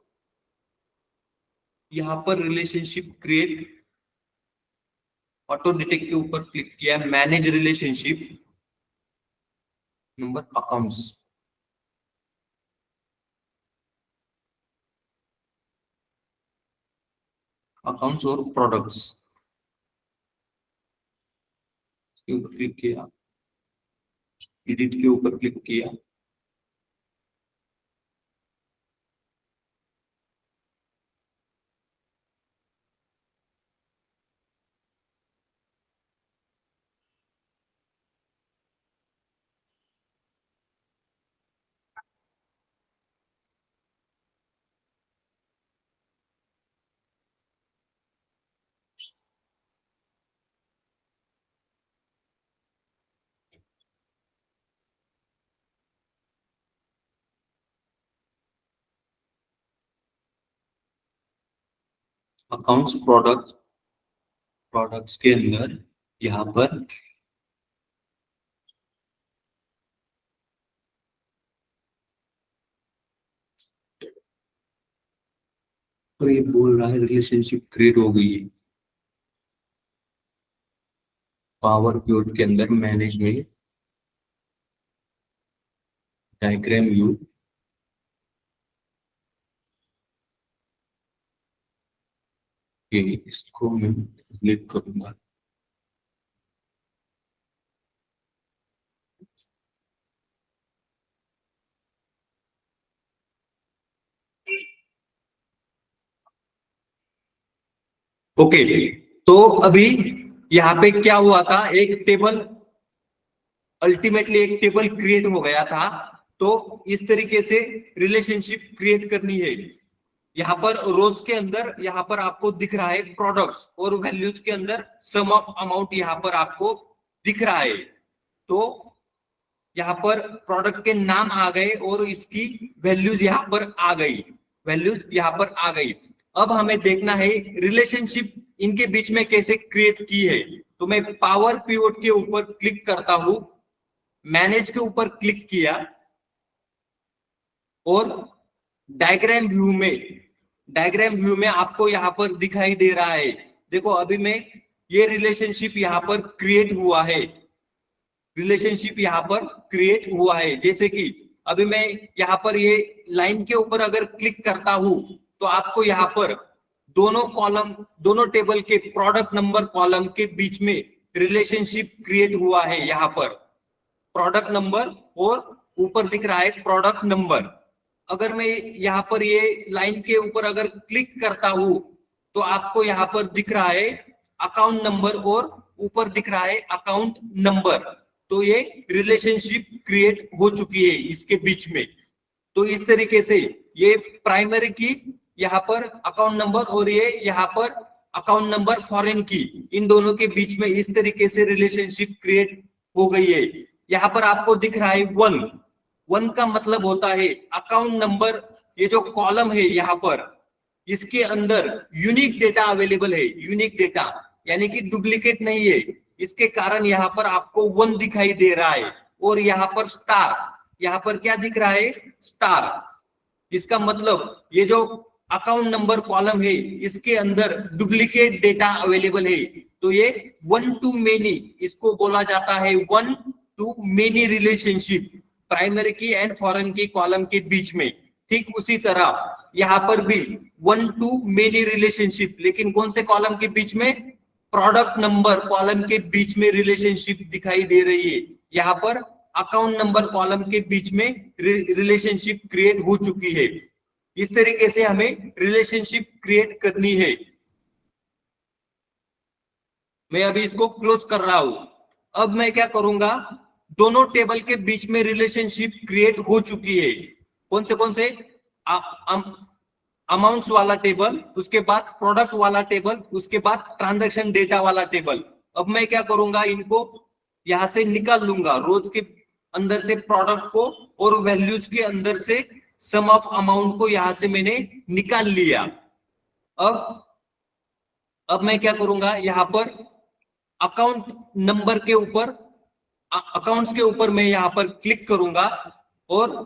यहाँ पर रिलेशनशिप क्रिएट ऑटो डिटेक्ट के ऊपर क्लिक किया, manage relationship number accounts. Accounts और प्रोडक्ट्स के ऊपर क्लिक किया, एडिट के ऊपर क्लिक किया, अकाउंट्स प्रोडक्ट्स के अंदर यहाँ पर तो ये बोल रहा है रिलेशनशिप क्रिएट हो गई है। पावर प्लॉट के अंदर मैनेज में डायग्राम व्यू, इसको मैं क्लिक करूंगा। ओके, तो अभी यहाँ पे क्या हुआ था, एक टेबल अल्टीमेटली एक टेबल क्रिएट हो गया था। तो इस तरीके से रिलेशनशिप क्रिएट करनी है। यहाँ पर रोज के अंदर यहाँ पर आपको दिख रहा है प्रोडक्ट्स और वैल्यूज के अंदर सम ऑफ अमाउंट यहाँ पर आपको दिख रहा है। तो यहाँ पर प्रोडक्ट के नाम आ गए और इसकी वैल्यूज यहाँ पर आ गई, वैल्यूज यहाँ पर आ गई। अब हमें देखना है रिलेशनशिप इनके बीच में कैसे क्रिएट की है। तो मैं पावर पिवट के ऊपर क्लिक करता हूं, मैनेज के ऊपर क्लिक किया और डायग्राम व्यू में आपको यहाँ पर दिखाई दे रहा है। देखो अभी मैं ये रिलेशनशिप यहाँ पर क्रिएट हुआ है, रिलेशनशिप यहाँ पर क्रिएट हुआ है। जैसे कि अभी मैं यहाँ पर ये लाइन के ऊपर अगर क्लिक करता हूं तो आपको यहाँ पर दोनों टेबल के प्रोडक्ट नंबर कॉलम के बीच में रिलेशनशिप क्रिएट हुआ है। यहाँ पर प्रोडक्ट नंबर और ऊपर दिख रहा है प्रोडक्ट नंबर। अगर मैं यहाँ पर ये लाइन के ऊपर अगर क्लिक करता हूं तो आपको यहाँ पर दिख रहा है अकाउंट नंबर और ऊपर दिख रहा है अकाउंट नंबर। तो ये रिलेशनशिप क्रिएट हो चुकी है इसके बीच में। तो इस तरीके से ये प्राइमरी की यहाँ पर अकाउंट नंबर और ये यहाँ पर अकाउंट नंबर फॉरेन की, इन दोनों के बीच में इस तरीके से रिलेशनशिप क्रिएट हो गई है। यहाँ पर आपको दिख रहा है 1 का मतलब होता है अकाउंट नंबर। ये जो कॉलम है यहाँ पर इसके अंदर यूनिक डेटा अवेलेबल है, यूनिक डेटा यानी कि डुप्लीकेट नहीं है। इसके कारण यहाँ पर आपको 1 दिखाई दे रहा है और यहाँ पर स्टार, यहाँ पर क्या दिख रहा है स्टार। इसका मतलब ये जो अकाउंट नंबर कॉलम है इसके अंदर डुप्लीकेट डेटा अवेलेबल है। तो ये वन टू मेनी, इसको बोला जाता है one two many relationship, primary की एंड फॉरेन की कॉलम के बीच में। ठीक उसी तरह यहाँ पर भी वन टू मेनी रिलेशनशिप, लेकिन कौन से कॉलम के बीच में? प्रोडक्ट नंबर कॉलम के बीच में रिलेशनशिप दिखाई दे रही है। यहाँ पर अकाउंट नंबर कॉलम के बीच में रिलेशनशिप क्रिएट हो चुकी है। इस तरीके से हमें रिलेशनशिप क्रिएट करनी है। मैं अभी इसको क्लोज कर रहा हूं। अब मैं क्या करूंगा, दोनों टेबल के बीच में रिलेशनशिप क्रिएट हो चुकी है। कौन से अमाउंट्स वाला टेबल, उसके बाद प्रोडक्ट वाला टेबल, उसके बाद ट्रांजैक्शन डेटा वाला टेबल। अब मैं क्या करूंगा, इनको यहां से निकाल लूंगा, रोज के अंदर से प्रोडक्ट को और वैल्यूज के अंदर से सम ऑफ अमाउंट को यहां से मैंने निकाल लिया। अब मैं क्या करूंगा, यहां पर अकाउंट नंबर के ऊपर, अकाउंट्स के ऊपर मैं यहां पर क्लिक करूंगा और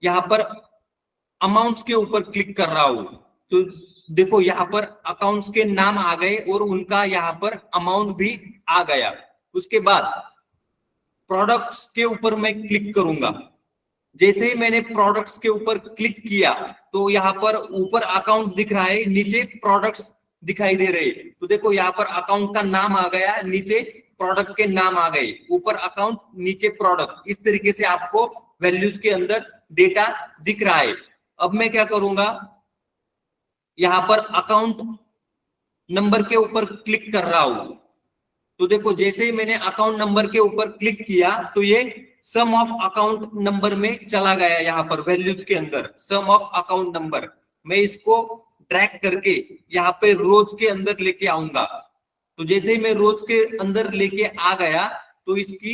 यहां पर अमाउंट्स के ऊपर क्लिक कर रहा हूं। तो देखो यहाँ पर अकाउंट्स के नाम आ गए और उनका यहाँ पर अमाउंट भी आ गया। उसके बाद प्रोडक्ट्स के ऊपर मैं क्लिक करूंगा। जैसे ही मैंने प्रोडक्ट्स के ऊपर क्लिक किया तो यहाँ पर ऊपर अकाउंट दिख रहा है, नीचे प्रोडक्ट्स दिखाई दे रहे हैं। तो देखो यहाँ पर अकाउंट का नाम आ गया, नीचे प्रोडक्ट के नाम आ गए, ऊपर अकाउंट नीचे प्रोडक्ट। इस तरीके से आपको वैल्यूज के अंदर डेटा दिख रहा है। अब मैं क्या करूंगा, यहां पर अकाउंट नंबर के ऊपर क्लिक कर रहा हूं। तो देखो जैसे ही मैंने अकाउंट नंबर के ऊपर क्लिक किया तो ये सम ऑफ अकाउंट नंबर में चला गया। यहाँ पर वैल्यूज के अंदर सम ऑफ अकाउंट नंबर, मैं इसको ड्रैग करके यहाँ पे रोज के अंदर लेके आऊंगा। तो जैसे ही मैं रोज के अंदर लेके आ गया तो इसकी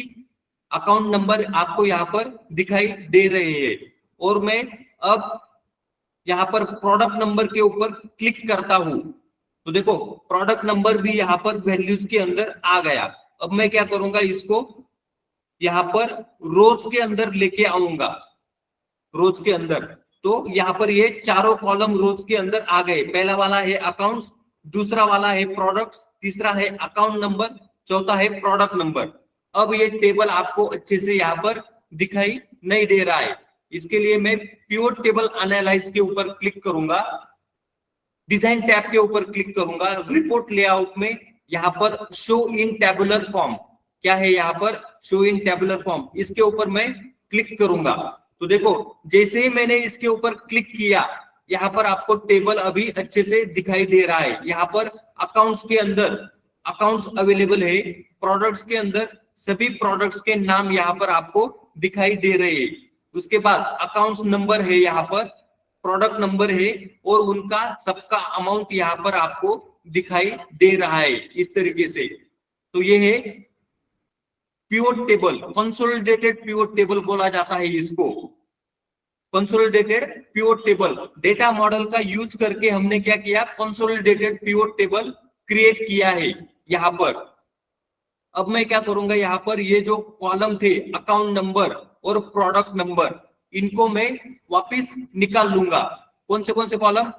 अकाउंट नंबर आपको यहाँ पर दिखाई दे रहे हैं। और मैं अब यहाँ पर प्रोडक्ट नंबर के ऊपर क्लिक करता हूं तो देखो प्रोडक्ट नंबर भी यहाँ पर वैल्यूज के अंदर आ गया। अब मैं क्या करूंगा, इसको यहाँ पर रोज के अंदर लेके आऊंगा, रोज के अंदर। तो यहाँ पर ये चारों कॉलम रोज के अंदर आ गए। पहला वाला है अकाउंट्स, दूसरा वाला है प्रोडक्ट्स, तीसरा है अकाउंट नंबर, चौथा है प्रोडक्ट नंबर। अब ये टेबल आपको अच्छे से यहाँ पर दिखाई नहीं दे रहा है। इसके लिए मैं पिवट टेबल एनालाइज के ऊपर क्लिक करूंगा, डिजाइन टैब के ऊपर क्लिक करूंगा, रिपोर्ट लेआउट में यहाँ पर शो इन टेबुलर फॉर्म, क्या है यहाँ पर शो इन टेबुलर फॉर्म, इसके ऊपर मैं क्लिक करूंगा। तो देखो जैसे ही मैंने इसके ऊपर क्लिक किया यहाँ पर आपको टेबल अभी अच्छे से दिखाई दे रहा है। यहाँ पर अकाउंट्स के अंदर अकाउंट्स अवेलेबल है, प्रोडक्ट्स के अंदर सभी प्रोडक्ट्स के नाम यहाँ पर आपको दिखाई दे रहे हैं। उसके बाद अकाउंट्स नंबर है, यहाँ पर प्रोडक्ट नंबर है और उनका सबका अमाउंट यहाँ पर आपको दिखाई दे रहा है इस तरीके से। तो ये है pivot table, consolidated pivot table बोला जाता है इसको, consolidated pivot table. Data model का यूज करके हमने क्या किया, कंसोलिडेटेड पिवट टेबल क्रिएट किया है यहाँ पर। अब मैं क्या करूंगा, यहाँ पर ये जो कॉलम थे अकाउंट नंबर और प्रोडक्ट नंबर, इनको मैं वापस निकाल लूंगा। कौन से कॉलम,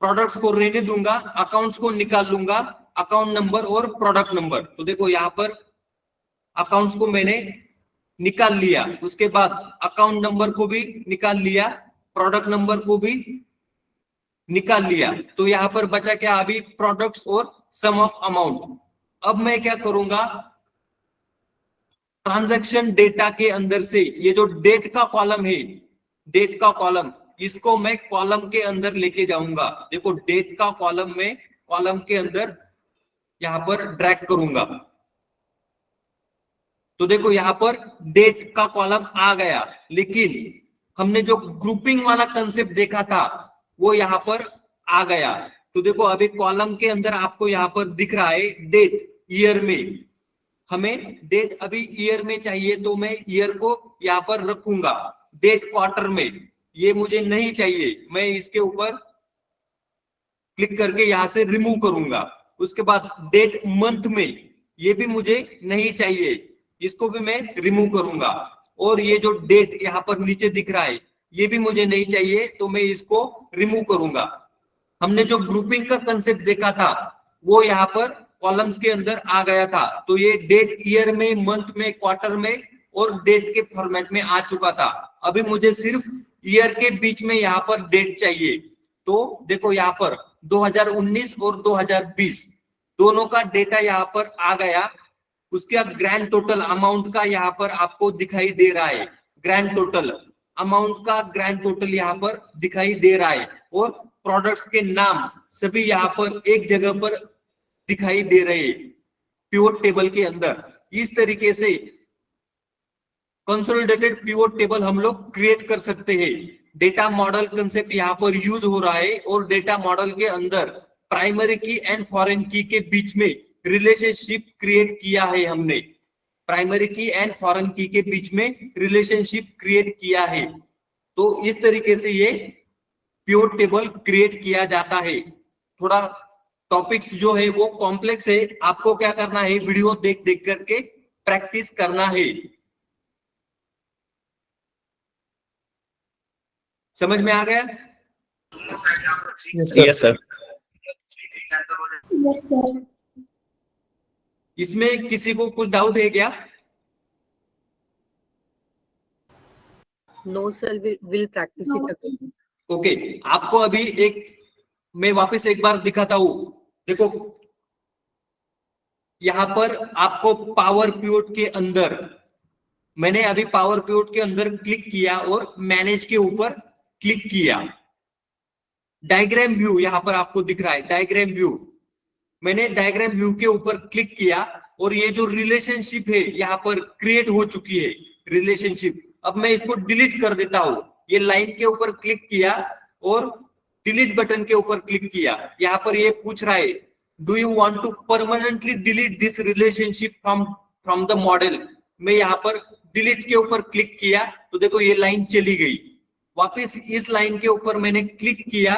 प्रोडक्ट्स को रहने दूंगा, अकाउंट्स को निकाल लूंगा, अकाउंट नंबर और प्रोडक्ट नंबर। तो देखो यहाँ पर अकाउंट्स को मैंने निकाल लिया, उसके बाद अकाउंट नंबर को भी निकाल लिया, प्रोडक्ट नंबर को भी निकाल लिया। तो यहाँ पर बचा क्या, अभी प्रोडक्ट्स और सम ऑफ अमाउंट। अब मैं क्या करूंगा, ट्रांजैक्शन डेटा के अंदर से ये जो डेट का कॉलम है, डेट का कॉलम, इसको मैं कॉलम के अंदर लेके जाऊंगा। देखो डेट का कॉलम में कॉलम के अंदर यहां पर ड्रैग करूंगा। तो देखो यहां पर डेट का कॉलम आ गया, लेकिन हमने जो ग्रुपिंग वाला कंसेप्ट देखा था वो यहां पर आ गया। तो देखो अभी कॉलम के अंदर आपको यहां पर दिख रहा है डेट ईयर में, हमें डेट अभी ईयर में चाहिए तो मैं ईयर को यहाँ पर रखूंगा। डेट क्वार्टर में ये मुझे नहीं चाहिए, मैं इसके ऊपर क्लिक करके यहां से रिमूव करूंगा। उसके बाद डेट मंथ में ये भी मुझे नहीं चाहिए, इसको भी मैं रिमूव करूंगा। और ये जो डेट यहाँ पर नीचे दिख रहा है ये भी मुझे नहीं चाहिए, तो मैं इसको रिमूव करूंगा। हमने जो ग्रुपिंग का कंसेप्ट देखा था वो यहाँ पर कॉलम्स के अंदर आ गया था। तो ये डेट ईयर में, मंथ में, क्वार्टर में और डेट के फॉर्मेट में आ चुका था। अभी मुझे सिर्फ ईयर के बीच में यहाँ पर डेट चाहिए। तो देखो यहाँ पर 2019 और 2020 दोनों का डेटा यहाँ पर आ गया। उसका ग्रैंड टोटल अमाउंट का यहाँ पर आपको दिखाई दे रहा है। ग्रैंड टोटल अमाउंट का ग्रैंड टोटल यहाँ पर दिखाई दे रहा है और प्रोडक्ट्स के नाम सभी यहाँ पर एक जगह पर दिखाई दे रहे हैं पिवोट टेबल के अंदर। इस तरीके से कंसोलिडेटेड पिवोट टेबल हम लोग क्रिएट कर सकते हैं। डेटा मॉडल कंसेप्ट यहाँ पर यूज हो रहा है और डेटा मॉडल के अंदर प्राइमरी की एंड फॉरेन की के बीच में रिलेशनशिप क्रिएट किया है हमने। प्राइमरी की एंड फॉरेन की के बीच में रिलेशनशिप क्रिएट किया है। तो इस तरीके से ये पिवोट टेबल क्रिएट किया जाता है। थोड़ा टॉपिक्स जो है वो कॉम्प्लेक्स है, आपको क्या करना है, वीडियो देख देख करके प्रैक्टिस करना है। समझ में आ गया? Yes sir. Yes, sir. इसमें किसी को कुछ डाउट है क्या? No, sir. We'll practice it again. Okay, आपको अभी मैं वापस एक बार दिखाता हूं। देखो यहां पर आपको पावर पिवोट के अंदर, मैंने अभी पावर पिवोट के अंदर क्लिक किया और मैनेज के ऊपर क्लिक किया। डायग्राम व्यू यहां पर आपको दिख रहा है, डायग्राम व्यू। मैंने डायग्राम व्यू के ऊपर क्लिक किया और ये जो रिलेशनशिप है यहाँ पर क्रिएट हो चुकी है रिलेशनशिप। अब मैं इसको डिलीट कर देता हूं। ये लाइन के ऊपर क्लिक किया और डिलीट बटन के ऊपर क्लिक किया। यहाँ पर ये पूछ रहा है, do you want to permanently delete this relationship from the model. मैं यहाँ पर डिलीट के ऊपर क्लिक किया तो देखो ये लाइन चली गई। वापस इस लाइन के ऊपर मैंने क्लिक किया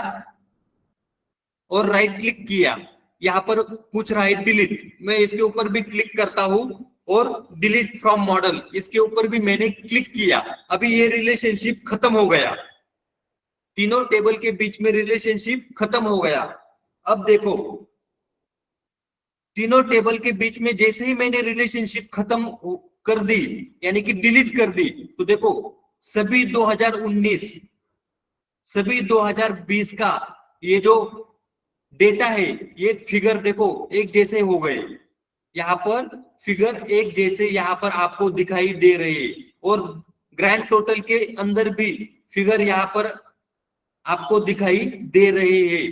और राइट क्लिक किया। यहाँ पर पूछ रहा है डिलीट, मैं इसके ऊपर भी क्लिक करता हूं और डिलीट फ्रॉम मॉडल, इसके ऊपर भी मैंने क्लिक किया। अभी ये रिलेशनशिप खत्म हो गया, तीनों टेबल के बीच में रिलेशनशिप खत्म हो गया। अब देखो तीनों टेबल के बीच में जैसे ही मैंने रिलेशनशिप खत्म कर दी, यानी कि डिलीट कर दी, तो देखो सभी 2019 सभी 2020 का ये जो डेटा है, ये फिगर देखो एक जैसे हो गए। यहाँ पर फिगर एक जैसे यहाँ पर आपको दिखाई दे रहे हैं और ग्रैंड टोटल के अंदर भी फिगर यहाँ पर आपको दिखाई दे रहे हैं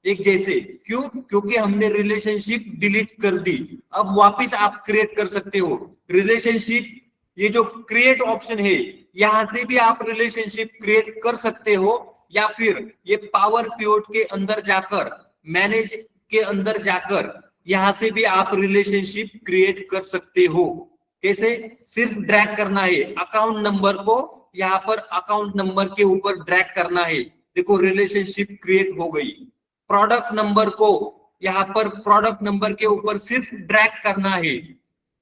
एक जैसे। क्यों? क्योंकि हमने रिलेशनशिप डिलीट कर दी। अब वापस आप क्रिएट कर सकते हो रिलेशनशिप। ये जो क्रिएट ऑप्शन है, यहां से भी आप रिलेशनशिप क्रिएट कर सकते हो, या फिर ये पावर पिवोट के अंदर जाकर, मैनेज के अंदर जाकर यहां से भी आप रिलेशनशिप क्रिएट कर सकते हो। कैसे? सिर्फ ड्रैग करना है अकाउंट नंबर को, यहाँ पर अकाउंट नंबर के ऊपर ड्रैग करना है। देखो रिलेशनशिप क्रिएट हो गई। प्रोडक्ट नंबर को यहाँ पर प्रोडक्ट नंबर के ऊपर सिर्फ ड्रैग करना है,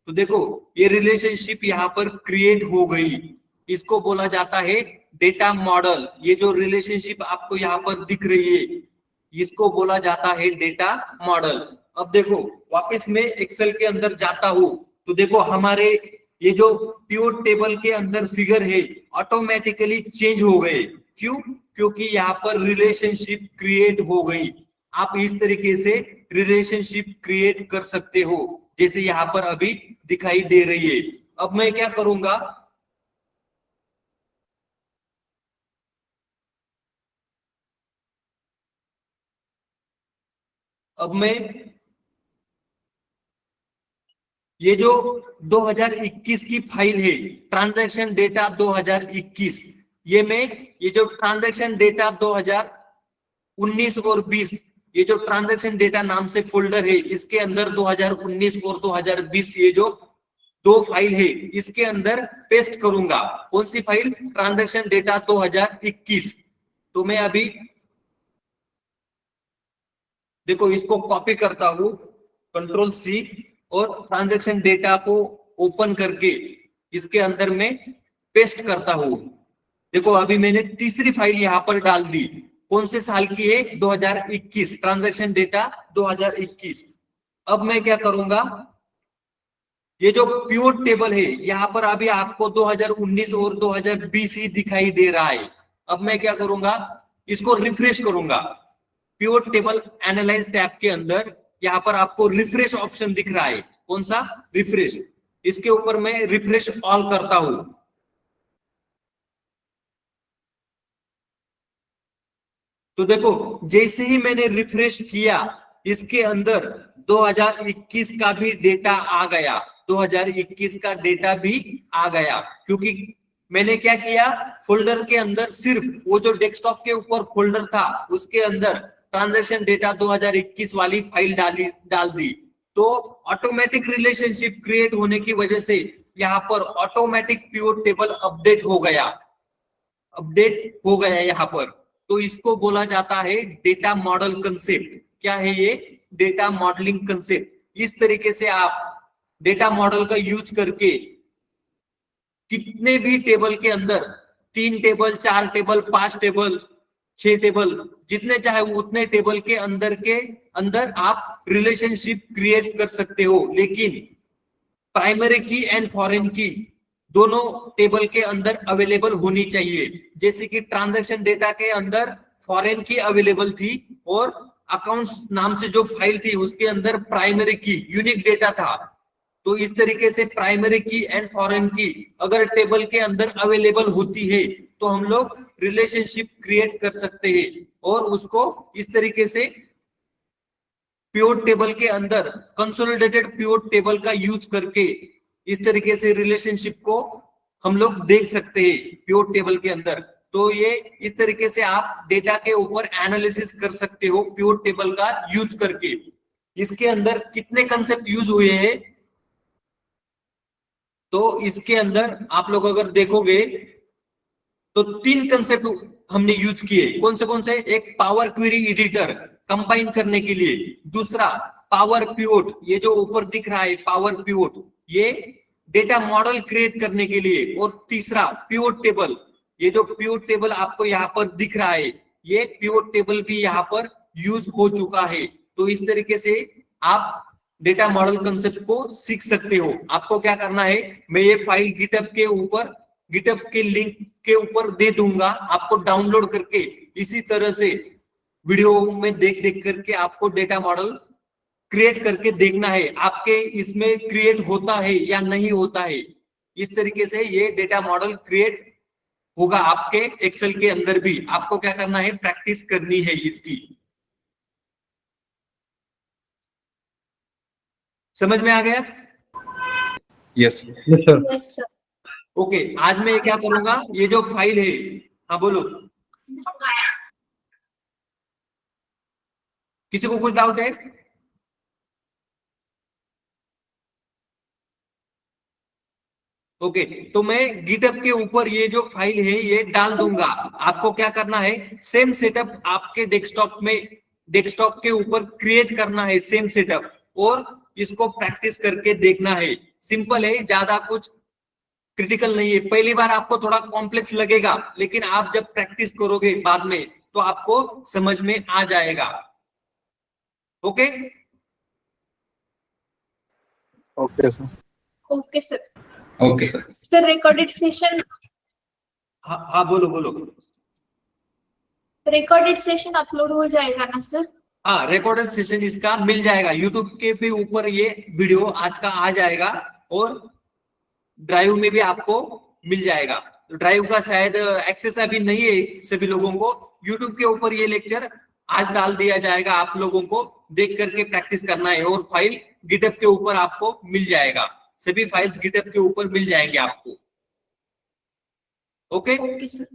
तो देखो ये रिलेशनशिप यहाँ पर क्रिएट हो गई। इसको बोला जाता है डेटा मॉडल। ये जो रिलेशनशिप आपको यहाँ पर दिख रही है, इसको बोला जाता है डेटा मॉडल। अब देखो वापस मैं एक्सेल के अंदर जाता हूं, तो देखो हमारे ये जो पिवोट टेबल के अंदर फिगर है ऑटोमेटिकली चेंज हो गए। क्यों? क्योंकि यहाँ पर रिलेशनशिप क्रिएट हो गई। आप इस तरीके से रिलेशनशिप क्रिएट कर सकते हो जैसे यहाँ पर अभी दिखाई दे रही है। अब मैं क्या करूंगा, अब मैं ये जो 2021 की फाइल है, ट्रांजैक्शन डेटा 2021, ये जो ट्रांजैक्शन डेटा 2019 और 20, ये जो ट्रांजैक्शन डेटा नाम से फोल्डर है, इसके अंदर 2019 और 2020 ये जो दो फाइल है, इसके अंदर पेस्ट करूंगा। कौन सी फाइल? Transaction data 2021। तो मैं अभी देखो इसको कॉपी करता हूं, कंट्रोल सी, और ट्रांजैक्शन डेटा को ओपन करके इसके अंदर में पेस्ट करता हूं। देखो अभी मैंने तीसरी फाइल यहां पर डाल दी। कौन से साल की है? 2021, ट्रांजैक्शन डेटा 2021। अब मैं क्या करूंगा, ये जो पिवट टेबल है यहां पर अभी आपको 2019 और 2020 ही दिखाई दे रहा है। अब मैं क्या करूंगा, इसको रिफ्रेश करूंगा। पिवट टेबल एनालाइज टैब के अंदर यहाँ पर आपको रिफ्रेश ऑप्शन दिख रहा है। कौन सा? रिफ्रेश। इसके ऊपर मैं रिफ्रेश ऑल करता हूं। तो देखो, जैसे ही मैंने रिफ्रेश किया, इसके अंदर 2021 का भी डेटा आ गया। 2021 का डेटा भी आ गया, क्योंकि मैंने क्या किया, फोल्डर के अंदर सिर्फ वो जो डेस्कटॉप के ऊपर फोल्डर था उसके अंदर ट्रांजैक्शन डेटा 2021 वाली फाइल डाल दी। तो ऑटोमेटिक रिलेशनशिप क्रिएट होने की वजह से यहाँ पर ऑटोमेटिक पिवट टेबल अपडेट हो गया यहाँ पर। तो इसको बोला जाता है डेटा मॉडल कंसेप्ट। क्या है ये? Data modelling concept. इस तरीके से आप डेटा मॉडल का यूज करके कितने भी टेबल के अंदर, 3 टेबल, 4 टेबल, 5 टेबल, 6 टेबल, जितने चाहे उतने टेबल के अंदर आप रिलेशनशिप क्रिएट कर सकते हो। लेकिन प्राइमरी की एंड फॉरेन की दोनों टेबल के अंदर अवेलेबल होनी चाहिए। जैसे कि ट्रांजैक्शन डेटा के अंदर फॉरेन की अवेलेबल थी और अकाउंट्स नाम से जो फाइल थी उसके अंदर प्राइमरी की यूनिक डेटा था। तो इस तरीके से प्राइमरी की एंड फॉरेन की अगर टेबल के अंदर अवेलेबल होती है तो हम लोग रिलेशनशिप क्रिएट कर सकते हैं और उसको इस तरीके से पिवट टेबल के अंदर कंसोलिडेटेड पिवट टेबल का यूज करके इस तरीके से रिलेशनशिप को हम लोग देख सकते हैं पिवट टेबल के अंदर। तो ये इस तरीके से आप डेटा के ऊपर एनालिसिस कर सकते हो पिवट टेबल का यूज करके। इसके अंदर कितने कंसेप्ट यूज हुए हैं, तो इसके अंदर आप लोग अगर देखोगे तो 3 कंसेप्ट हमने यूज किए। कौन से? एक पावर क्वेरी एडिटर कंबाइन करने के लिए, दूसरा पावर पिवट, ये जो ऊपर दिख रहा है पावर पिवट, ये डेटा मॉडल क्रिएट करने के लिए, और तीसरा पिवट टेबल। ये जो पिवट टेबल आपको यहाँ पर दिख रहा है, ये पिवट टेबल भी यहाँ पर यूज हो चुका है। तो इस तरीके से आप डेटा मॉडल कंसेप्ट को सीख सकते हो। आपको क्या करना है, मैं ये फाइल गिटहब के लिंक के ऊपर दे दूंगा, आपको डाउनलोड करके इसी तरह से वीडियो में देख देख करके आपको डेटा मॉडल क्रिएट करके देखना है आपके इसमें क्रिएट होता है या नहीं होता है। इस तरीके से ये डेटा मॉडल क्रिएट होगा आपके एक्सेल के अंदर भी। आपको क्या करना है, प्रैक्टिस करनी है इसकी। समझ में आ गया? Yes. Yes, sir. ओके, आज मैं क्या करूंगा, ये जो फाइल है, हाँ बोलो, किसी को कुछ डाउट है? ओके, तो मैं गिटहब के ऊपर ये जो फाइल है ये डाल दूंगा। आपको क्या करना है, सेम सेटअप आपके डेस्कटॉप के ऊपर क्रिएट करना है, सेम सेटअप, और इसको प्रैक्टिस करके देखना है। सिंपल है, ज्यादा कुछ क्रिटिकल नहीं है। पहली बार आपको थोड़ा कॉम्प्लेक्स लगेगा, लेकिन आप जब प्रैक्टिस करोगे बाद में तो आपको समझ में आ जाएगा। Okay? Okay, sir. Okay, sir. Okay, sir. Sir, recorded session, हाँ हाँ, बोलो बोलो। recorded session upload हो जाएगा ना सर? हाँ, रिकॉर्डेड सेशन इसका मिल जाएगा यूट्यूब के भी ऊपर, ये वीडियो आज का आ जाएगा, और ड्राइव में भी आपको मिल जाएगा। ड्राइव का शायद एक्सेस अभी नहीं है सभी लोगों को। यूट्यूब के ऊपर ये लेक्चर आज डाल दिया जाएगा, आप लोगों को देख करके प्रैक्टिस करना है, और फाइल गिटहब के ऊपर आपको मिल जाएगा। सभी फाइल्स गिटहब के ऊपर मिल जाएंगे आपको। Okay, Okay, sir.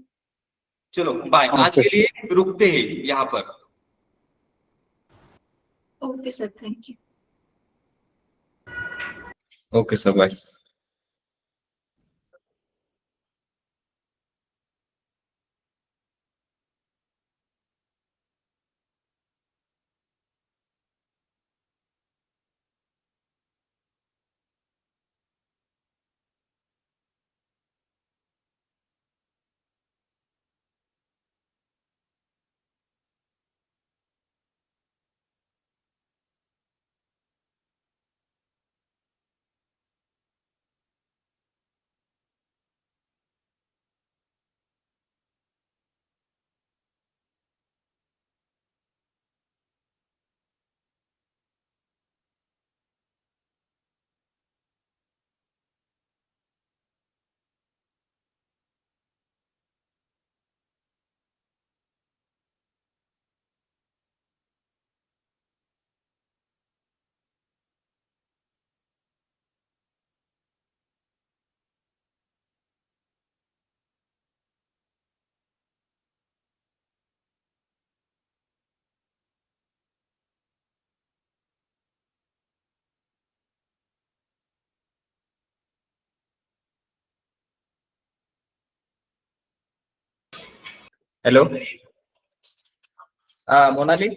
चलो बाय। आज Okay, के लिए रुकते हैं यहाँ पर। Okay, sir. Thank you. Okay, sir. Bye. Hello Monali